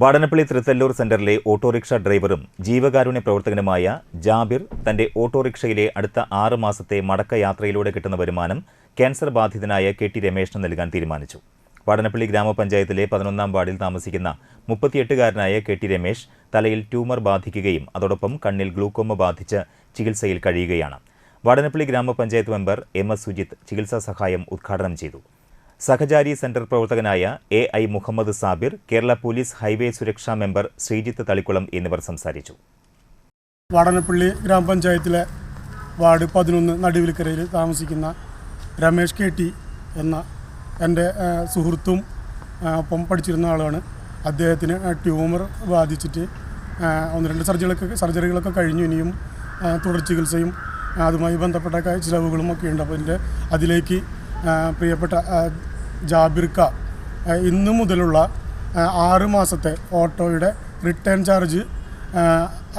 വാടനപ്പള്ളി തൃത്തല്ലൂർ സെന്ററിലെ ഓട്ടോറിക്ഷ ഡ്രൈവറും ജീവകാരുണ്യ പ്രവർത്തകനുമായ ജാബിർ തന്റെ ഓട്ടോറിക്ഷയിലെ അടുത്ത 6 മാസത്തെ മടക്കയാത്രയിലൂടെ കിട്ടുന്ന വരുമാനം ക്യാൻസർ ബാധിതനായ കെ ടി രമേശിന് നൽകാൻ തീരുമാനിച്ചു. വാടനപ്പള്ളി ഗ്രാമപഞ്ചായത്തിലെ 11-ാം വാർഡിൽ താമസിക്കുന്ന 38-കാരനായ കെ ടി രമേശ് തലയിൽ ട്യൂമർ ബാധിക്കുകയും അതോടൊപ്പം കണ്ണിൽ ഗ്ലൂക്കോമ ബാധിച്ച് ചികിത്സയിൽ കഴിയുകയാണ്. വാടനപ്പള്ളി ഗ്രാമപഞ്ചായത്ത് മെമ്പർ എം.എസ്. സുജിത്ത് ചികിത്സാ സഹായം ഉദ്ഘാടനം ചെയ്തു. സഹചാരി സെന്റർ പ്രവർത്തകനായ A I. Muhammad Sabir, Kerala police highway സുരക്ഷാ മെമ്പർ ശ്രീജിത്ത് തളിക്കുളം എന്നിവർ സംസാരിച്ചു. വാടനപ്പള്ളി ഗ്രാമപഞ്ചായത്തിലെ വാർഡ് 11 നടുവിൽക്കരയിൽ താമസിക്കുന്ന രമേശ് കെ ടി എന്ന എൻ്റെ സുഹൃത്തും ഒപ്പം പഠിച്ചിരുന്ന ആളാണ്. അദ്ദേഹത്തിന് ട്യൂമർ ബാധിച്ചിട്ട് 1-2 സർജറികളൊക്കെ കഴിഞ്ഞു. ഇനിയും തുടർ ചികിത്സയും അതുമായി ബന്ധപ്പെട്ട ചിലവുകളും ഒക്കെ ഉണ്ട്. അപ്പോൾ അതിലേക്ക് പ്രിയപ്പെട്ട ജാബിർക്ക ഇന്നു മുതലുള്ള 6 മാസത്തെ ഓട്ടോയുടെ റിട്ടേൺ ചാർജ്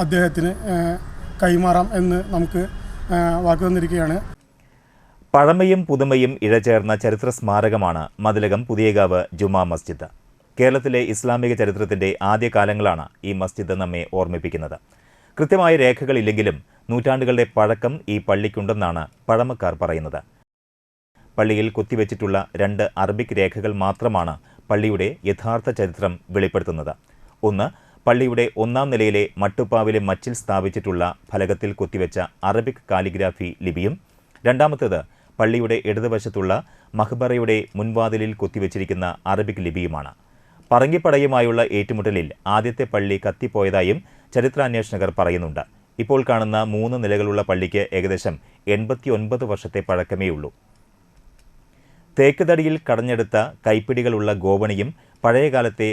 അദ്ദേഹത്തിന് കൈമാറാം എന്ന് നമുക്ക് വാക്ക് തന്നിരിക്കുകയാണ്. പഴമയും പുതുമയും ഇഴചേർന്ന ചരിത്ര സ്മാരകമാണ് മതിലകം പുതിയകാവ് ജുമാ മസ്ജിദ്. കേരളത്തിലെ ഇസ്ലാമിക ചരിത്രത്തിൻ്റെ ആദ്യകാലങ്ങളാണ് ഈ മസ്ജിദ് നമ്മെ ഓർമ്മിപ്പിക്കുന്നത്. കൃത്യമായ രേഖകളില്ലെങ്കിലും നൂറ്റാണ്ടുകളുടെ പഴക്കം ഈ പള്ളിക്കുണ്ടെന്നാണ് പഴമക്കാർ പറയുന്നത്. പള്ളിയിൽ കൊത്തിവെച്ചിട്ടുള്ള 2 അറബിക് രേഖകൾ മാത്രമാണ് പള്ളിയുടെ യഥാർത്ഥ ചരിത്രം വെളിപ്പെടുത്തുന്നത്. ഒന്ന്, പള്ളിയുടെ 1-ാം നിലയിലെ മട്ടുപ്പാവിലെ മച്ചിൽ സ്ഥാപിച്ചിട്ടുള്ള ഫലകത്തിൽ കൊത്തിവെച്ച അറബിക് കാലിഗ്രാഫി ലിപിയും, രണ്ടാമത്തേത് പള്ളിയുടെ ഇടതുവശത്തുള്ള മഹ്ബറയുടെ മുൻവാതിലിൽ കൊത്തിവെച്ചിരിക്കുന്ന അറബിക് ലിപിയുമാണ്. പറങ്കിപ്പടയുമായുള്ള ഏറ്റുമുട്ടലിൽ ആദ്യത്തെ പള്ളി കത്തിപ്പോയതായും ചരിത്രാന്വേഷകർ പറയുന്നുണ്ട്. ഇപ്പോൾ കാണുന്ന 3 നിലകളുള്ള പള്ളിക്ക് ഏകദേശം 89 വർഷത്തെ പഴക്കമേ ഉള്ളൂ. തേക്ക് തടിയിൽ കടഞ്ഞെടുത്ത കൈപ്പിടികളുള്ള ഗോവണിയും പഴയകാലത്തെ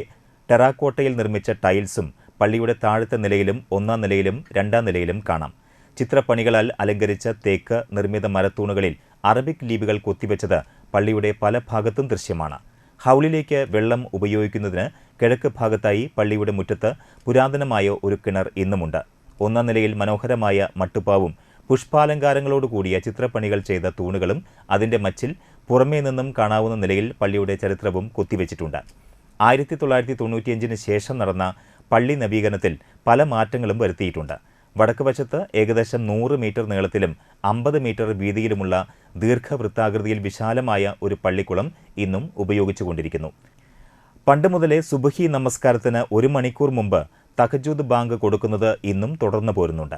ടെറാക്കോട്ടയിൽ നിർമ്മിച്ച ടൈൽസും പള്ളിയുടെ താഴത്തെ നിലയിലും 1-ാം നിലയിലും 2-ാം നിലയിലും കാണാം. ചിത്രപ്പണികളാൽ അലങ്കരിച്ച തേക്ക് നിർമ്മിത മരത്തൂണുകളിൽ അറബിക് ലിപികൾ കൊത്തിവെച്ചത് പള്ളിയുടെ പല ഭാഗത്തും ദൃശ്യമാണ്. ഹൗലിലേക്ക് വെള്ളം ഉപയോഗിക്കുന്നതിന് കിഴക്ക് ഭാഗത്തായി പള്ളിയുടെ മുറ്റത്ത് പുരാതനമായ ഒരു കിണർ ഇന്നുമുണ്ട്. 1-ാം നിലയിൽ മനോഹരമായ മട്ടുപ്പാവും പുഷ്പാലങ്കാരങ്ങളോടുകൂടിയ ചിത്രപ്പണികൾ ചെയ്ത തൂണുകളും അതിൻ്റെ മച്ചിൽ പുറമേ നിന്നും കാണാവുന്ന നിലയിൽ പള്ളിയുടെ ചരിത്രവും കൊത്തിവെച്ചിട്ടുണ്ട്. 1995 ശേഷം നടന്ന പള്ളി നവീകരണത്തിൽ പല മാറ്റങ്ങളും വരുത്തിയിട്ടുണ്ട്. വടക്ക് വശത്ത് ഏകദേശം 100 മീറ്റർ നീളത്തിലും 50 മീറ്റർ വീതിയിലുമുള്ള ദീർഘവൃത്താകൃതിയിൽ വിശാലമായ ഒരു പള്ളിക്കുളം ഇന്നും ഉപയോഗിച്ചുകൊണ്ടിരിക്കുന്നു. പണ്ട് മുതലേ സുബ്ഹി നമസ്കാരത്തിന് 1 മണിക്കൂർ മുമ്പ് തഹജ്ജുദ് ബാങ്ക് കൊടുക്കുന്നത് ഇന്നും തുടർന്നു പോരുന്നുണ്ട്.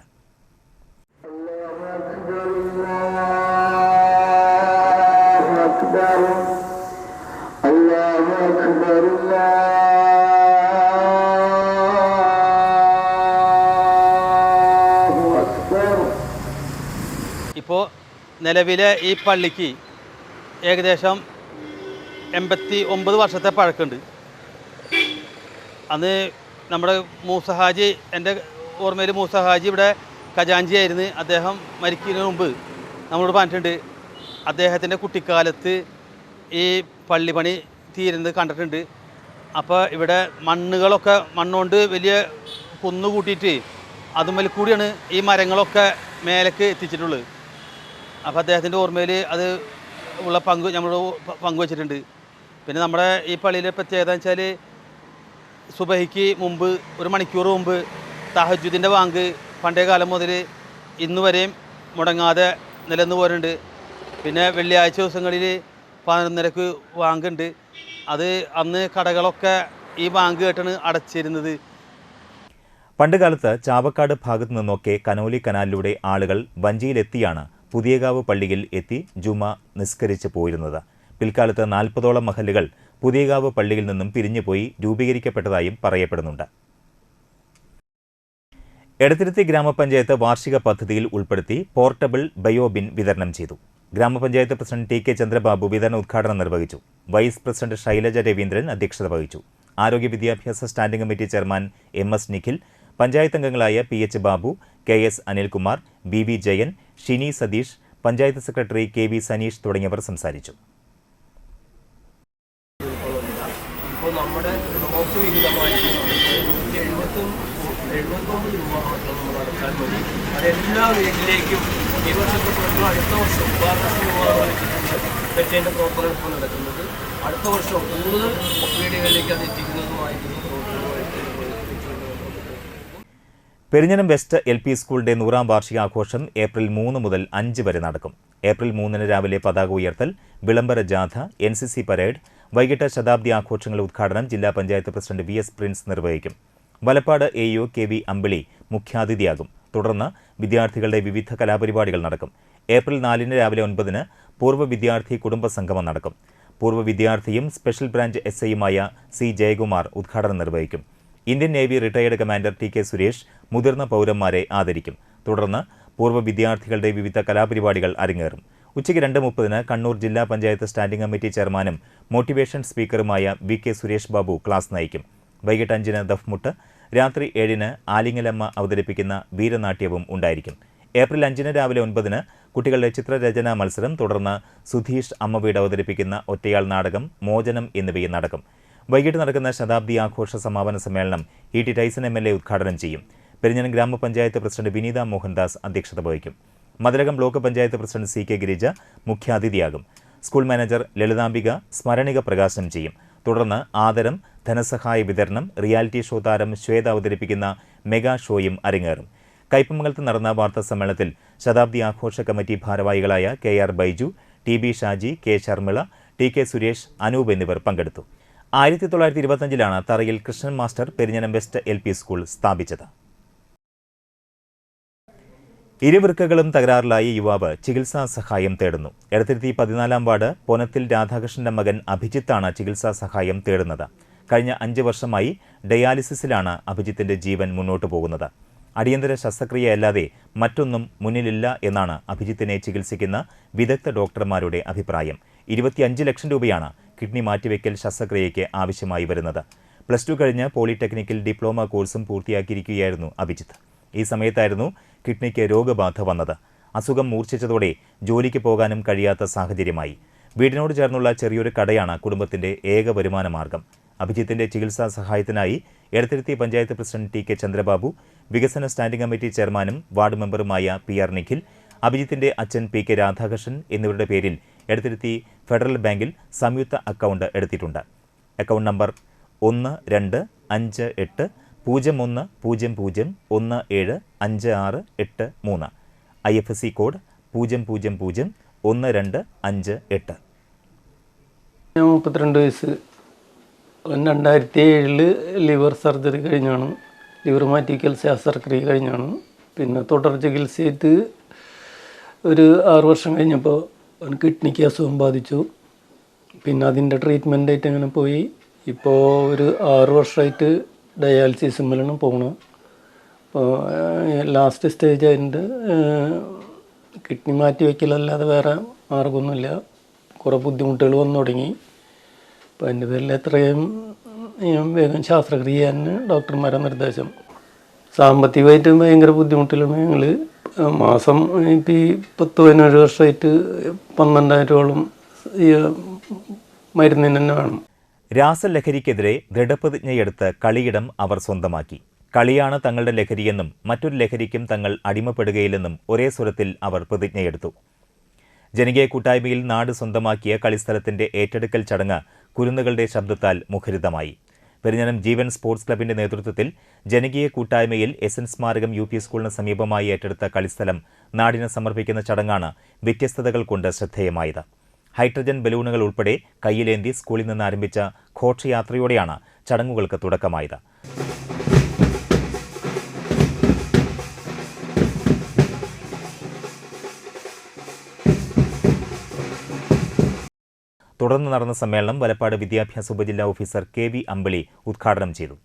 ഇപ്പോൾ നിലവിലെ ഈ പള്ളിക്ക് ഏകദേശം 89 വർഷത്തെ പഴക്കമുണ്ട്. അന്ന് നമ്മുടെ മൂസഹാജി, എൻ്റെ ഓർമ്മയിൽ മൂസഹാജി ഇവിടെ ഖജാഞ്ചിയായിരുന്നു. അദ്ദേഹം മരിക്കുന്നതിന് മുമ്പ് നമ്മളോട് പറഞ്ഞിട്ടുണ്ട്, അദ്ദേഹത്തിൻ്റെ കുട്ടിക്കാലത്ത് ഈ പള്ളി പണി തീരുന്നത് കണ്ടിട്ടുണ്ട്. അപ്പോൾ ഇവിടെ മണ്ണുകൊണ്ട് വലിയ കുന്നു കൂട്ടിയിട്ട് അതുമ്മൽ കൂടിയാണ് ഈ മരങ്ങളൊക്കെ മേലേക്ക് എത്തിച്ചിട്ടുള്ളത്. അപ്പോൾ അദ്ദേഹത്തിൻ്റെ ഓർമ്മയിൽ അത് ഉള്ള നമ്മൾ പങ്കുവച്ചിട്ടുണ്ട്. പിന്നെ നമ്മുടെ ഈ പള്ളിയിലെ പ്രത്യേകത എന്ന് വെച്ചാൽ സുബഹിക്ക് മുമ്പ് 1 മണിക്കൂർ മുമ്പ് തഹജ്ജുദിൻ്റെ ബാങ്ക് പണ്ടേ കാലം മുതൽ ഇന്ന് വരെയും മുടങ്ങാതെ നിലനിന്ന് പോരുന്നുണ്ട്. പിന്നെ വെള്ളിയാഴ്ച ദിവസങ്ങളിൽ 11:30 ബാങ്കുണ്ട്. അത് അന്ന് കടകളൊക്കെ ഈ ബാങ്ക് കേട്ടാണ് അടച്ചിരുന്നത്. പണ്ടുകാലത്ത് ചാവക്കാട് ഭാഗത്തു നിന്നൊക്കെ കനോലി കനാലിലൂടെ ആളുകൾ വഞ്ചിയിലെത്തിയാണ് പുതിയകാവ് പള്ളിയിൽ എത്തി ജുമ നിസ്കരിച്ച് പോയിരുന്നത്. പിൽക്കാലത്ത് 40ഓളം മഹല്ലുകൾ പുതിയകാവ് പള്ളിയിൽ നിന്നും പിരിഞ്ഞുപോയി രൂപീകരിക്കപ്പെട്ടതായും പറയപ്പെടുന്നുണ്ട്. എടത്തിരുത്തി ഗ്രാമപഞ്ചായത്ത് വാർഷിക പദ്ധതിയിൽ ഉൾപ്പെടുത്തി പോർട്ടബിൾ ബയോബിൻ വിതരണം ചെയ്തു. ഗ്രാമപഞ്ചായത്ത് പ്രസിഡന്റ് ടി കെ ചന്ദ്രബാബു വിതരണ ഉദ്ഘാടനം നിർവഹിച്ചു. വൈസ് പ്രസിഡന്റ് ശൈലജ രവീന്ദ്രൻ അധ്യക്ഷത വഹിച്ചു. ആരോഗ്യ വിദ്യാഭ്യാസ standing committee chairman MS Nikhil, panchayat അംഗങ്ങളായ PH Babu, KS Anilkumar, BV Jayan, Shini Satheesh, panchayat secretary KV Saneesh തുടങ്ങിയവർ സംസാരിച്ചു. ഇപ്പോൾ നമ്മുടെ നോക്ക് വിഹിതമായിട്ട് 79 രൂപ മാത്രം നമ്മൾ അടച്ചാൽ മതി. അതെല്ലാ വീട്ടിലേക്കും ഈ വർഷത്തെ പ്രശ്നം അടുത്ത വർഷം വെച്ചതിൻ്റെ പ്രവർത്തനം ഇപ്പോൾ നടക്കുന്നത്. അടുത്ത വർഷം കൂടുതൽ വീടുകളിലേക്ക് അത് എത്തിക്കുന്നതുമായിട്ടുള്ള പ്രവർത്തനമായിട്ട്. പെരിഞ്ഞനം വെസ്റ്റ് LP സ്കൂളിന്റെ 100ാം വാർഷികാഘോഷം ഏപ്രിൽ 3 മുതൽ 5 വരെ നടക്കും. ഏപ്രിൽ 3-ന് രാവിലെ പതാക ഉയർത്തൽ, വിളംബര ജാഥ, NCC പരേഡ്, വൈകിട്ട് ശതാബ്ദി ആഘോഷങ്ങളുടെ ഉദ്ഘാടനം ജില്ലാ പഞ്ചായത്ത് പ്രസിഡന്റ് VS പ്രിൻസ് നിർവഹിക്കും. വലപ്പാട് AO KV അമ്പിളി മുഖ്യാതിഥിയാകും. തുടർന്ന് വിദ്യാർത്ഥികളുടെ വിവിധ കലാപരിപാടികൾ നടക്കും. ഏപ്രിൽ 4-ന് രാവിലെ 9-ന് പൂർവ്വ വിദ്യാർത്ഥി കുടുംബ സംഗമം നടക്കും. പൂർവ്വ വിദ്യാർത്ഥിയും സ്പെഷ്യൽ ബ്രാഞ്ച് SIയുമായ C ജയകുമാർ ഉദ്ഘാടനം നിർവഹിക്കും. Indian navy retired commander TK Suresh മുതിർന്ന പൗരന്മാരെ ആദരിക്കും. തുടർന്ന് പൂർവ്വ വിദ്യാർത്ഥികളുടെ വിവിധ കലാപരിപാടികൾ അരങ്ങേറും. ഉച്ചയ്ക്ക് 2:30-ന് കണ്ണൂർ ജില്ലാ പഞ്ചായത്ത് സ്റ്റാൻഡിംഗ് കമ്മിറ്റി ചെയർമാനും മോട്ടിവേഷൻ സ്പീക്കറുമായ VK സുരേഷ് ബാബു ക്ലാസ് നയിക്കും. വൈകിട്ട് 5-ന് ദഫ്മുട്ട്, രാത്രി 7-ന് ആലിങ്ങലമ്മ അവതരിപ്പിക്കുന്ന വീരനാട്യവും ഉണ്ടായിരിക്കും. ഏപ്രിൽ 5-ന് രാവിലെ 9-ന് കുട്ടികളുടെ ചിത്രരചനാ മത്സരം, തുടർന്ന് സുധീഷ് അമ്മവീട് അവതരിപ്പിക്കുന്ന ഒറ്റയാൾ നാടകം, മോചനം എന്നിവയും നടക്കും. വൈകിട്ട് നടക്കുന്ന ശതാബ്ദി ആഘോഷ സമാപന സമ്മേളനം ET ടൈസൺ MLA ഉദ്ഘാടനം ചെയ്യും. പെരിഞ്ഞനം ഗ്രാമപഞ്ചായത്ത് പ്രസിഡന്റ് വിനീത മോഹൻദാസ് അധ്യക്ഷത വഹിക്കും. Mathilakam block panchayat president CK Girija മുഖ്യാതിഥിയാകും. സ്കൂൾ മാനേജർ ലളിതാംബിക സ്മരണിക പ്രകാശനം ചെയ്യും. തുടർന്ന് ആദരം, ധനസഹായ വിതരണം, റിയാലിറ്റി ഷോ താരം ശ്വേത അവതരിപ്പിക്കുന്ന മെഗാ ഷോയും അരങ്ങേറും. കയ്പമംഗലത്ത് നടന്ന വാർത്താ സമ്മേളനത്തിൽ ശതാബ്ദി ആഘോഷ കമ്മിറ്റി ഭാരവാഹികളായ KR Baiju, TB Shaji, K Sharmila, TK Suresh, Anoop എന്നിവർ പങ്കെടുത്തു. 1925-ലാണ് തറയിൽ Krishnan master Perinjanam west LP school സ്ഥാപിച്ചത്. ഇരുവൃക്കകളും തകരാറിലായ യുവാവ് ചികിത്സാ സഹായം തേടുന്നു. എടത്തിരുത്തി 14-ാം വാർഡ് പൊനത്തിൽ രാധാകൃഷ്ണന്റെ മകൻ അഭിജിത്താണ് ചികിത്സാ സഹായം തേടുന്നത്. കഴിഞ്ഞ 5 വർഷമായി ഡയാലിസിസിലാണ് അഭിജിത്തിന്റെ ജീവൻ മുന്നോട്ടു പോകുന്നത്. അടിയന്തര ശസ്ത്രക്രിയയല്ലാതെ മറ്റൊന്നും മുന്നിലില്ല എന്നാണ് അഭിജിത്തിനെ ചികിത്സിക്കുന്ന വിദഗ്ധ ഡോക്ടർമാരുടെ അഭിപ്രായം. 25 ലക്ഷം രൂപയാണ് കിഡ്നി മാറ്റിവെക്കൽ ശസ്ത്രക്രിയയ്ക്ക് ആവശ്യമായി വരുന്നത്. +2 കഴിഞ്ഞ് പോളിടെക്നിക്കിൽ ഡിപ്ലോമ കോഴ്സും പൂർത്തിയാക്കിയിരിക്കുകയായിരുന്നു അഭിജിത്ത്. ഈ സമയത്തായിരുന്നു കിഡ്നിക്ക് രോഗബാധ വന്നത്. അസുഖം മൂർച്ഛിച്ചതോടെ ജോലിക്ക് പോകാനും കഴിയാത്ത സാഹചര്യമായി. വീടിനോട് ചേർന്നുള്ള ചെറിയൊരു കടയാണ് കുടുംബത്തിന്റെ ഏക വരുമാന മാർഗം. അഭിജിത്തിന്റെ ചികിത്സാ സഹായത്തിനായി എടത്തിരുത്തി പഞ്ചായത്ത് പ്രസിഡന്റ് TK ചന്ദ്രബാബു, വികസന സ്റ്റാൻഡിംഗ് കമ്മിറ്റി ചെയർമാനും വാർഡ് മെമ്പറുമായ PR നിഖിൽ, അഭിജിത്തിന്റെ അച്ഛൻ PK രാധാകൃഷ്ണൻ എന്നിവരുടെ പേരിൽ എടത്തിരുത്തി ഫെഡറൽ ബാങ്കിൽ സംയുക്ത അക്കൗണ്ട് എടുത്തിട്ടുണ്ട്. Account number 125100175683, IFSC code 0001258. 32 വയസ്സ്. 2007 ലിവർ സർജറി കഴിഞ്ഞാണ്, ലിവർ മാറ്റിവെക്കൽ ശസ്ത്രക്രിയ കഴിഞ്ഞാണ്. പിന്നെ തുടർ ചികിത്സയായിട്ട് ഒരു 6 വർഷം കഴിഞ്ഞപ്പോൾ കിഡ്നിക്ക് അസുഖം ബാധിച്ചു. പിന്നെ അതിൻ്റെ ട്രീറ്റ്മെൻറ്റായിട്ട് അങ്ങനെ പോയി. ഇപ്പോൾ ഒരു 6 വർഷമായിട്ട് ഡയാലിസിസിലാണ് പോകണം. അപ്പോൾ ലാസ്റ്റ് സ്റ്റേജ് അതിൻ്റെ കിഡ്നി മാറ്റി വയ്ക്കലല്ലാതെ വേറെ മാർഗമൊന്നുമില്ല. കുറേ ബുദ്ധിമുട്ടുകൾ വന്നു തുടങ്ങി. അപ്പോൾ അതിൻ്റെ പേരിൽ എത്രയും വേഗം ശസ്ത്രക്രിയ ചെയ്യാൻ ഡോക്ടർമാരുടെ നിർദ്ദേശം. സാമ്പത്തികമായിട്ട് ഭയങ്കര ബുദ്ധിമുട്ടിലാണ് ഞങ്ങൾ. മാസം ഇപ്പോൾ ഈ 10-15 വർഷമായിട്ട് 12,000-ഓളം ഈ മരുന്നിന് തന്നെ വേണം. രാസലഹരിക്കെതിരെ ദൃഢപ്രതിജ്ഞയെടുത്ത് കളിയിടം അവർ സ്വന്തമാക്കി. കളിയാണ് തങ്ങളുടെ ലഹരിയെന്നും മറ്റൊരു ലഹരിക്കും തങ്ങൾ അടിമപ്പെടുകയില്ലെന്നും ഒരേ സ്വരത്തിൽ അവർ പ്രതിജ്ഞയെടുത്തു. ജനകീയ കൂട്ടായ്മയിൽ നാട് സ്വന്തമാക്കിയ കളിസ്ഥലത്തിന്റെ ഏറ്റെടുക്കൽ ചടങ്ങ് കുരുന്നുകളുടെ ശബ്ദത്താൽ മുഖരിതമായി. പെരിഞ്ഞനം ജീവൻ സ്പോർട്സ് ക്ലബിന്റെ നേതൃത്വത്തിൽ ജനകീയ കൂട്ടായ്മയിൽ എസ് എൻ സ്മാരകം UP സ്കൂളിന് സമീപമായി ഏറ്റെടുത്ത കളിസ്ഥലം നാടിന് സമർപ്പിക്കുന്ന ചടങ്ങാണ് വ്യത്യസ്തതകൾ കൊണ്ട് ശ്രദ്ധേയമായത്. ഹൈഡ്രജൻ ബലൂണുകൾ ഉൾപ്പെടെ കയ്യിലേന്തി സ്കൂളിൽ നിന്ന് ആരംഭിച്ച ഘോഷയാത്രയോടെയാണ് ചടങ്ങുകൾക്ക് തുടക്കമായത്. തുടർന്ന് നടന്ന സമ്മേളനം വലപ്പാട് വിദ്യാഭ്യാസ ഉപജില്ലാ ഓഫീസർ KV അമ്പിളി ഉദ്ഘാടനം ചെയ്തു.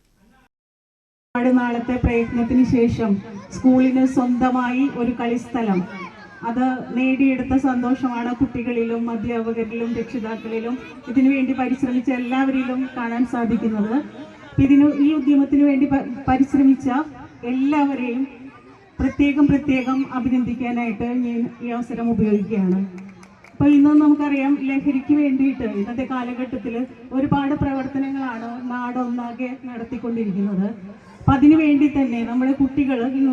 നാളത്തെ പ്രയത്നത്തിന് ശേഷം സ്കൂളിന് സ്വന്തമായി ഒരു കളിസ്ഥലം അത് നേടിയെടുത്ത സന്തോഷമാണ് കുട്ടികളിലും അധ്യാപകരിലും രക്ഷിതാക്കളിലും ഇതിനുവേണ്ടി പരിശ്രമിച്ച എല്ലാവരിലും കാണാൻ സാധിക്കുന്നത്. ഈ ഉദ്യമത്തിന് വേണ്ടി പരിശ്രമിച്ച എല്ലാവരെയും പ്രത്യേകം അഭിനന്ദിക്കാനായിട്ട് ഞാൻ ഈ അവസരം ഉപയോഗിക്കുകയാണ്. അപ്പോൾ ഇന്ന് നമുക്കറിയാം, ലഹരിക്ക് വേണ്ടിയിട്ട് ഇന്നത്തെ കാലഘട്ടത്തിൽ ഒരുപാട് പ്രവർത്തനങ്ങളാണ് നാടൊന്നാകെ നടത്തിക്കൊണ്ടിരിക്കുന്നത്. അപ്പം അതിനു വേണ്ടി തന്നെ നമ്മുടെ കുട്ടികൾ ഇന്ന്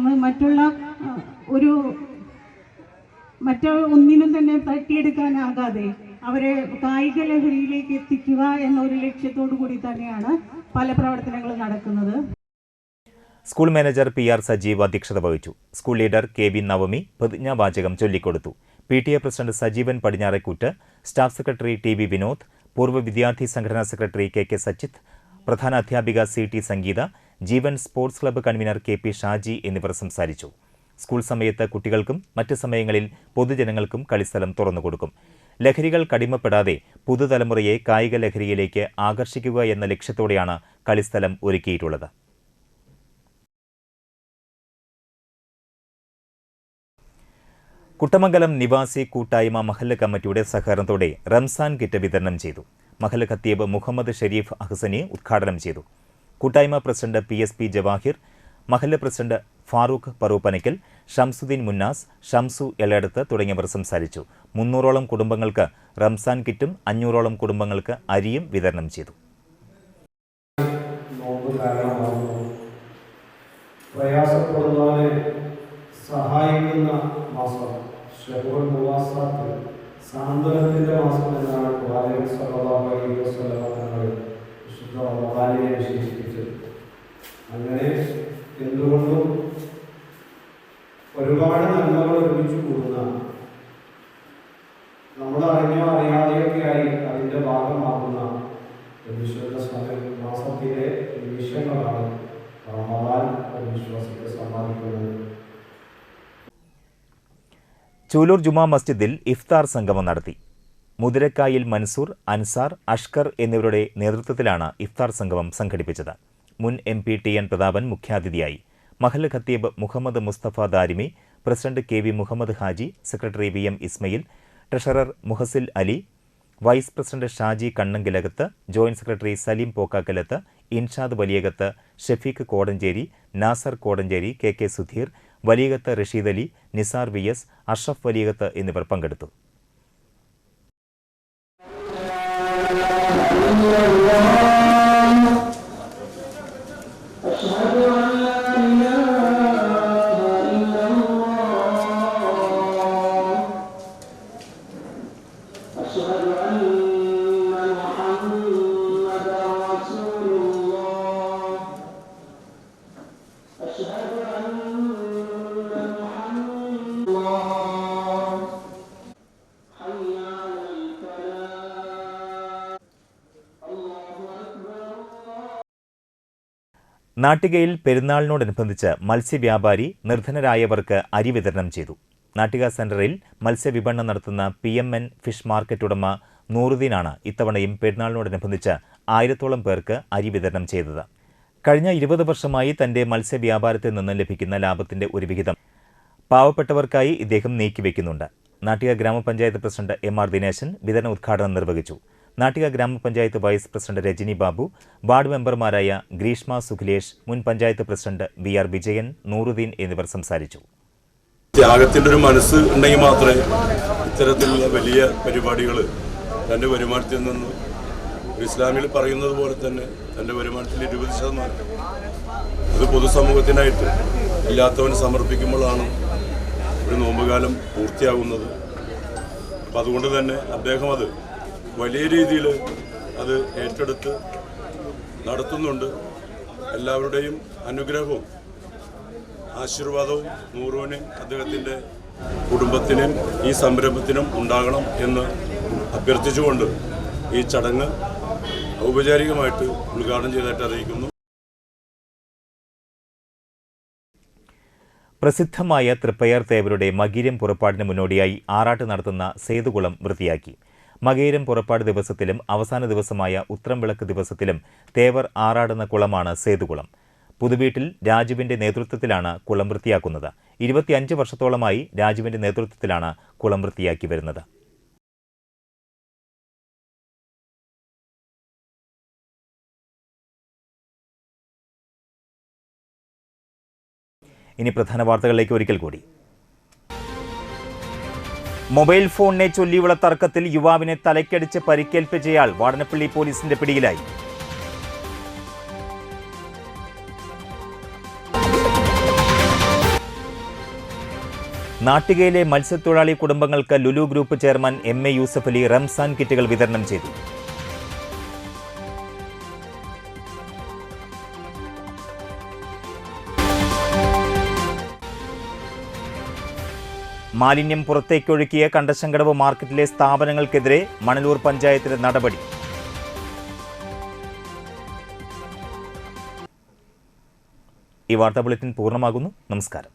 മറ്റൊന്നിനും തന്നെ തട്ടിയെടുക്കാനാകാതെ അവരെ കായിക ലഹരിയിലേക്ക് എത്തിക്കുക എന്നൊരു ലക്ഷ്യത്തോടു കൂടി തന്നെയാണ് പല പ്രവർത്തനങ്ങളും നടക്കുന്നത്. സ്കൂൾ മാനേജർ PR സജീവ് അധ്യക്ഷത വഹിച്ചു. സ്കൂൾ ലീഡർ KV നവമി പ്രതിജ്ഞാവാചകം ചൊല്ലിക്കൊടുത്തു. PTA president Sajeevan Padinjarekoott, staff secretary TV Vinod, പൂർവ്വ വിദ്യാർത്ഥി സംഘടനാ സെക്രട്ടറി KK സച്ചിത്ത്, പ്രധാന അധ്യാപിക CT Sangeetha, Jeevan sports club convener KP Shaji എന്നിവർ സംസാരിച്ചു. സ്കൂൾ സമയത്ത് കുട്ടികൾക്കും മറ്റ് സമയങ്ങളിൽ പൊതുജനങ്ങൾക്കും കളിസ്ഥലം തുറന്നുകൊടുക്കും. ലഹരികൾ കടിമപ്പെടാതെ പുതുതലമുറയെ കായിക ലഹരിയിലേക്ക് ആകർഷിക്കുക എന്ന ലക്ഷ്യത്തോടെയാണ് കളിസ്ഥലം ഒരുക്കിയിട്ടുള്ളത്. കുട്ടമംഗലം നിവാസി കൂട്ടായ്മ മഹല്ല് കമ്മിറ്റിയുടെ സഹകരണത്തോടെ റംസാൻ കിറ്റ് വിതരണം ചെയ്തു. മഹല്ല് ഖത്തീബ് മുഹമ്മദ് ഷരീഫ് അഹ്സനി ഉദ്ഘാടനം ചെയ്തു. കൂട്ടായ്മ പ്രസിഡന്റ് PSP ജവാഹിർ, മഹല്ല് പ്രസിഡന്റ് ഫാറൂഖ് പറൂപ്പനയ്ക്കൽ, ഷംസുദ്ദീൻ മുന്നാസ്, ഷംസു എളയടത്ത് തുടങ്ങിയവർ സംസാരിച്ചു. 300ഓളം കുടുംബങ്ങൾക്ക് റംസാൻ കിറ്റും 500ഓളം കുടുംബങ്ങൾക്ക് അരിയും വിതരണം ചെയ്തു. പ്രയാസപ്പെടുന്നവരെ സഹായിക്കുന്ന മാസം, സാന്ത്വനത്തിന്റെ മാസം എന്നാണ് പ്രവാചകൻ സല്ലല്ലാഹു അലൈഹി വസല്ലം തങ്ങൾ വിശുദ്ധ റമദാനിനെ വിശേഷിപ്പിച്ചത്. അങ്ങനെ എന്തുകൊണ്ടും ഒരുപാട് നന്മകൾ ഒരുമിച്ച് കൂടുന്ന, നമ്മൾ അറിഞ്ഞോ അറിയാതെയൊക്കെയായി അതിൻ്റെ ഭാഗമാകുന്ന വിശുദ്ധ മാസത്തിലെ നിമിഷങ്ങളാണ് റമദാൻ വിശ്വാസിക്ക് സമ്മാനിക്കുന്നത്. ചൂലൂർ ജുമാ മസ്ജിദിൽ ഇഫ്താർ സംഗമം നടത്തി. മുതിരക്കായിൽ മൻസൂർ, അൻസാർ, അഷ്കർ എന്നിവരുടെ നേതൃത്വത്തിലാണ് ഇഫ്താർ സംഗമം സംഘടിപ്പിച്ചത്. മുൻ MP TN പ്രതാപൻ മുഖ്യാതിഥിയായി. മഹല്ല് ഖത്തീബ് Muhammad Musthafa Darimi, president KV Muhammad Haji, secretary VM Ismail, treasurer Muhasil Ali, vice president Shaji Kannankilakath, joint secretary Saleem Pokkakkalath, Inshad Valiyakath, Shafeeq Kodanchery, Nasar Kodanchery, KK Sudheer, Valiyakath Rasheed Ali, Nisar VS, Ashraf Valiyakath എന്നിവർ പങ്കെടുത്തു. നാട്ടികയിൽ പെരുന്നാളിനോടനുബന്ധിച്ച് മത്സ്യവ്യാപാരി നിർധനരായവർക്ക് അരി വിതരണം ചെയ്തു. നാട്ടിക സെന്ററിൽ മത്സ്യവിപണനം നടത്തുന്ന PMN ഫിഷ് മാർക്കറ്റ് ഉടമ നൂറുദ്ദീനാണ് ഇത്തവണയും പെരുന്നാളിനോടനുബന്ധിച്ച് 1000ഓളം പേർക്ക് അരി വിതരണം ചെയ്തത്. കഴിഞ്ഞ 20 വർഷമായി തന്റെ മത്സ്യവ്യാപാരത്തിൽ നിന്ന് ലഭിക്കുന്ന ലാഭത്തിന്റെ ഒരു വിഹിതം പാവപ്പെട്ടവർക്കായി ഇദ്ദേഹം നീക്കിവെക്കുന്നുണ്ട്. നാട്ടിക ഗ്രാമപഞ്ചായത്ത് പ്രസിഡന്റ് MR ദിനേശൻ വിതരണ ഉദ്ഘാടനം നിർവഹിച്ചു. Nattika grama panchayat vice president Rajani Babu, ward മെമ്പർമാരായ ഗ്രീഷ്മ സുഖിലേഷ്, മുൻ പഞ്ചായത്ത് പ്രസിഡന്റ് VR വിജയൻ, നൂറുദ്ദീൻ എന്നിവർ സംസാരിച്ചു. ത്യാഗത്തിൻ്റെ ഒരു മനസ്സ് ഉണ്ടെങ്കിൽ മാത്രമേ ഇത്തരത്തിലുള്ള വലിയ പരിപാടികൾ തൻ്റെ വരുമാനത്തിൽ നിന്ന്, ഇസ്ലാമിൽ പറയുന്നത് പോലെ തന്നെ തൻ്റെ വരുമാനത്തിൽ 20% അത് പൊതുസമൂഹത്തിനായിട്ട് ഇല്ലാത്തവന് സമർപ്പിക്കുമ്പോഴാണ് ഒരു നോമ്പുകാലം പൂർത്തിയാകുന്നത്. അപ്പം അതുകൊണ്ട് തന്നെ അദ്ദേഹം അത് വലിയ രീതിയിൽ അത് അത് ഏറ്റെടുത്ത് നടത്തുന്നുണ്ട്. എല്ലാവരുടെയും അനുഗ്രഹവും ആശീർവാദവും നൂറുവിനും അദ്ദേഹത്തിൻ്റെ കുടുംബത്തിനും ഈ സംരംഭത്തിനും ഉണ്ടാകണം എന്ന് അഭ്യർത്ഥിച്ചുകൊണ്ട് ഈ ചടങ്ങ് ഔപചാരികമായിട്ട് ഉദ്ഘാടനം ചെയ്തതായിട്ട് അറിയിക്കുന്നു. പ്രസിദ്ധമായ തൃപ്പയാർ തേവരുടെ മകീരം പുറപ്പാടിന് മുന്നോടിയായി ആറാട്ട് നടത്തുന്ന സേതുകുളം വൃത്തിയാക്കി. മകീരം പുറപ്പാട് ദിവസത്തിലും അവസാന ദിവസമായ ഉത്രംവിളക്ക് ദിവസത്തിലും തേവർ ആറാടുന്ന കുളമാണ് സേതുകുളം. പുതുവീട്ടിൽ രാജുവിന്റെ നേതൃത്വത്തിലാണ് കുളം വൃത്തിയാക്കുന്നത്. 25 വർഷത്തോളമായി രാജുവിന്റെ നേതൃത്വത്തിലാണ് കുളം വൃത്തിയാക്കി വരുന്നത്. ഇനി പ്രധാന വാർത്തകളിലേക്ക് ഒരിക്കൽ കൂടി. മൊബൈൽ ഫോണിനെ ചൊല്ലിയുള്ള തർക്കത്തിൽ യുവാവിനെ തലയ്ക്കടിച്ച് പരിക്കേൽപ്പിച്ചയാൾ വാടനപ്പള്ളി പോലീസിന്റെ പിടിയിലായി. നാട്ടികയിലെ മത്സ്യത്തൊഴിലാളി കുടുംബങ്ങൾക്ക് Lulu group chairman MA Yusuf Ali Ramzan കിറ്റുകൾ വിതരണം ചെയ്തു. മാലിന്യം പുറത്തേക്കൊഴുക്കിയ കണ്ടശങ്കടവ് മാർക്കറ്റിലെ സ്ഥാപനങ്ങൾക്കെതിരെ മണലൂർ പഞ്ചായത്തിന്റെ നടപടി. ഈ വാർത്താ ബുള്ളറ്റിൻ പൂർണ്ണമാകുന്നു. നമസ്കാരം.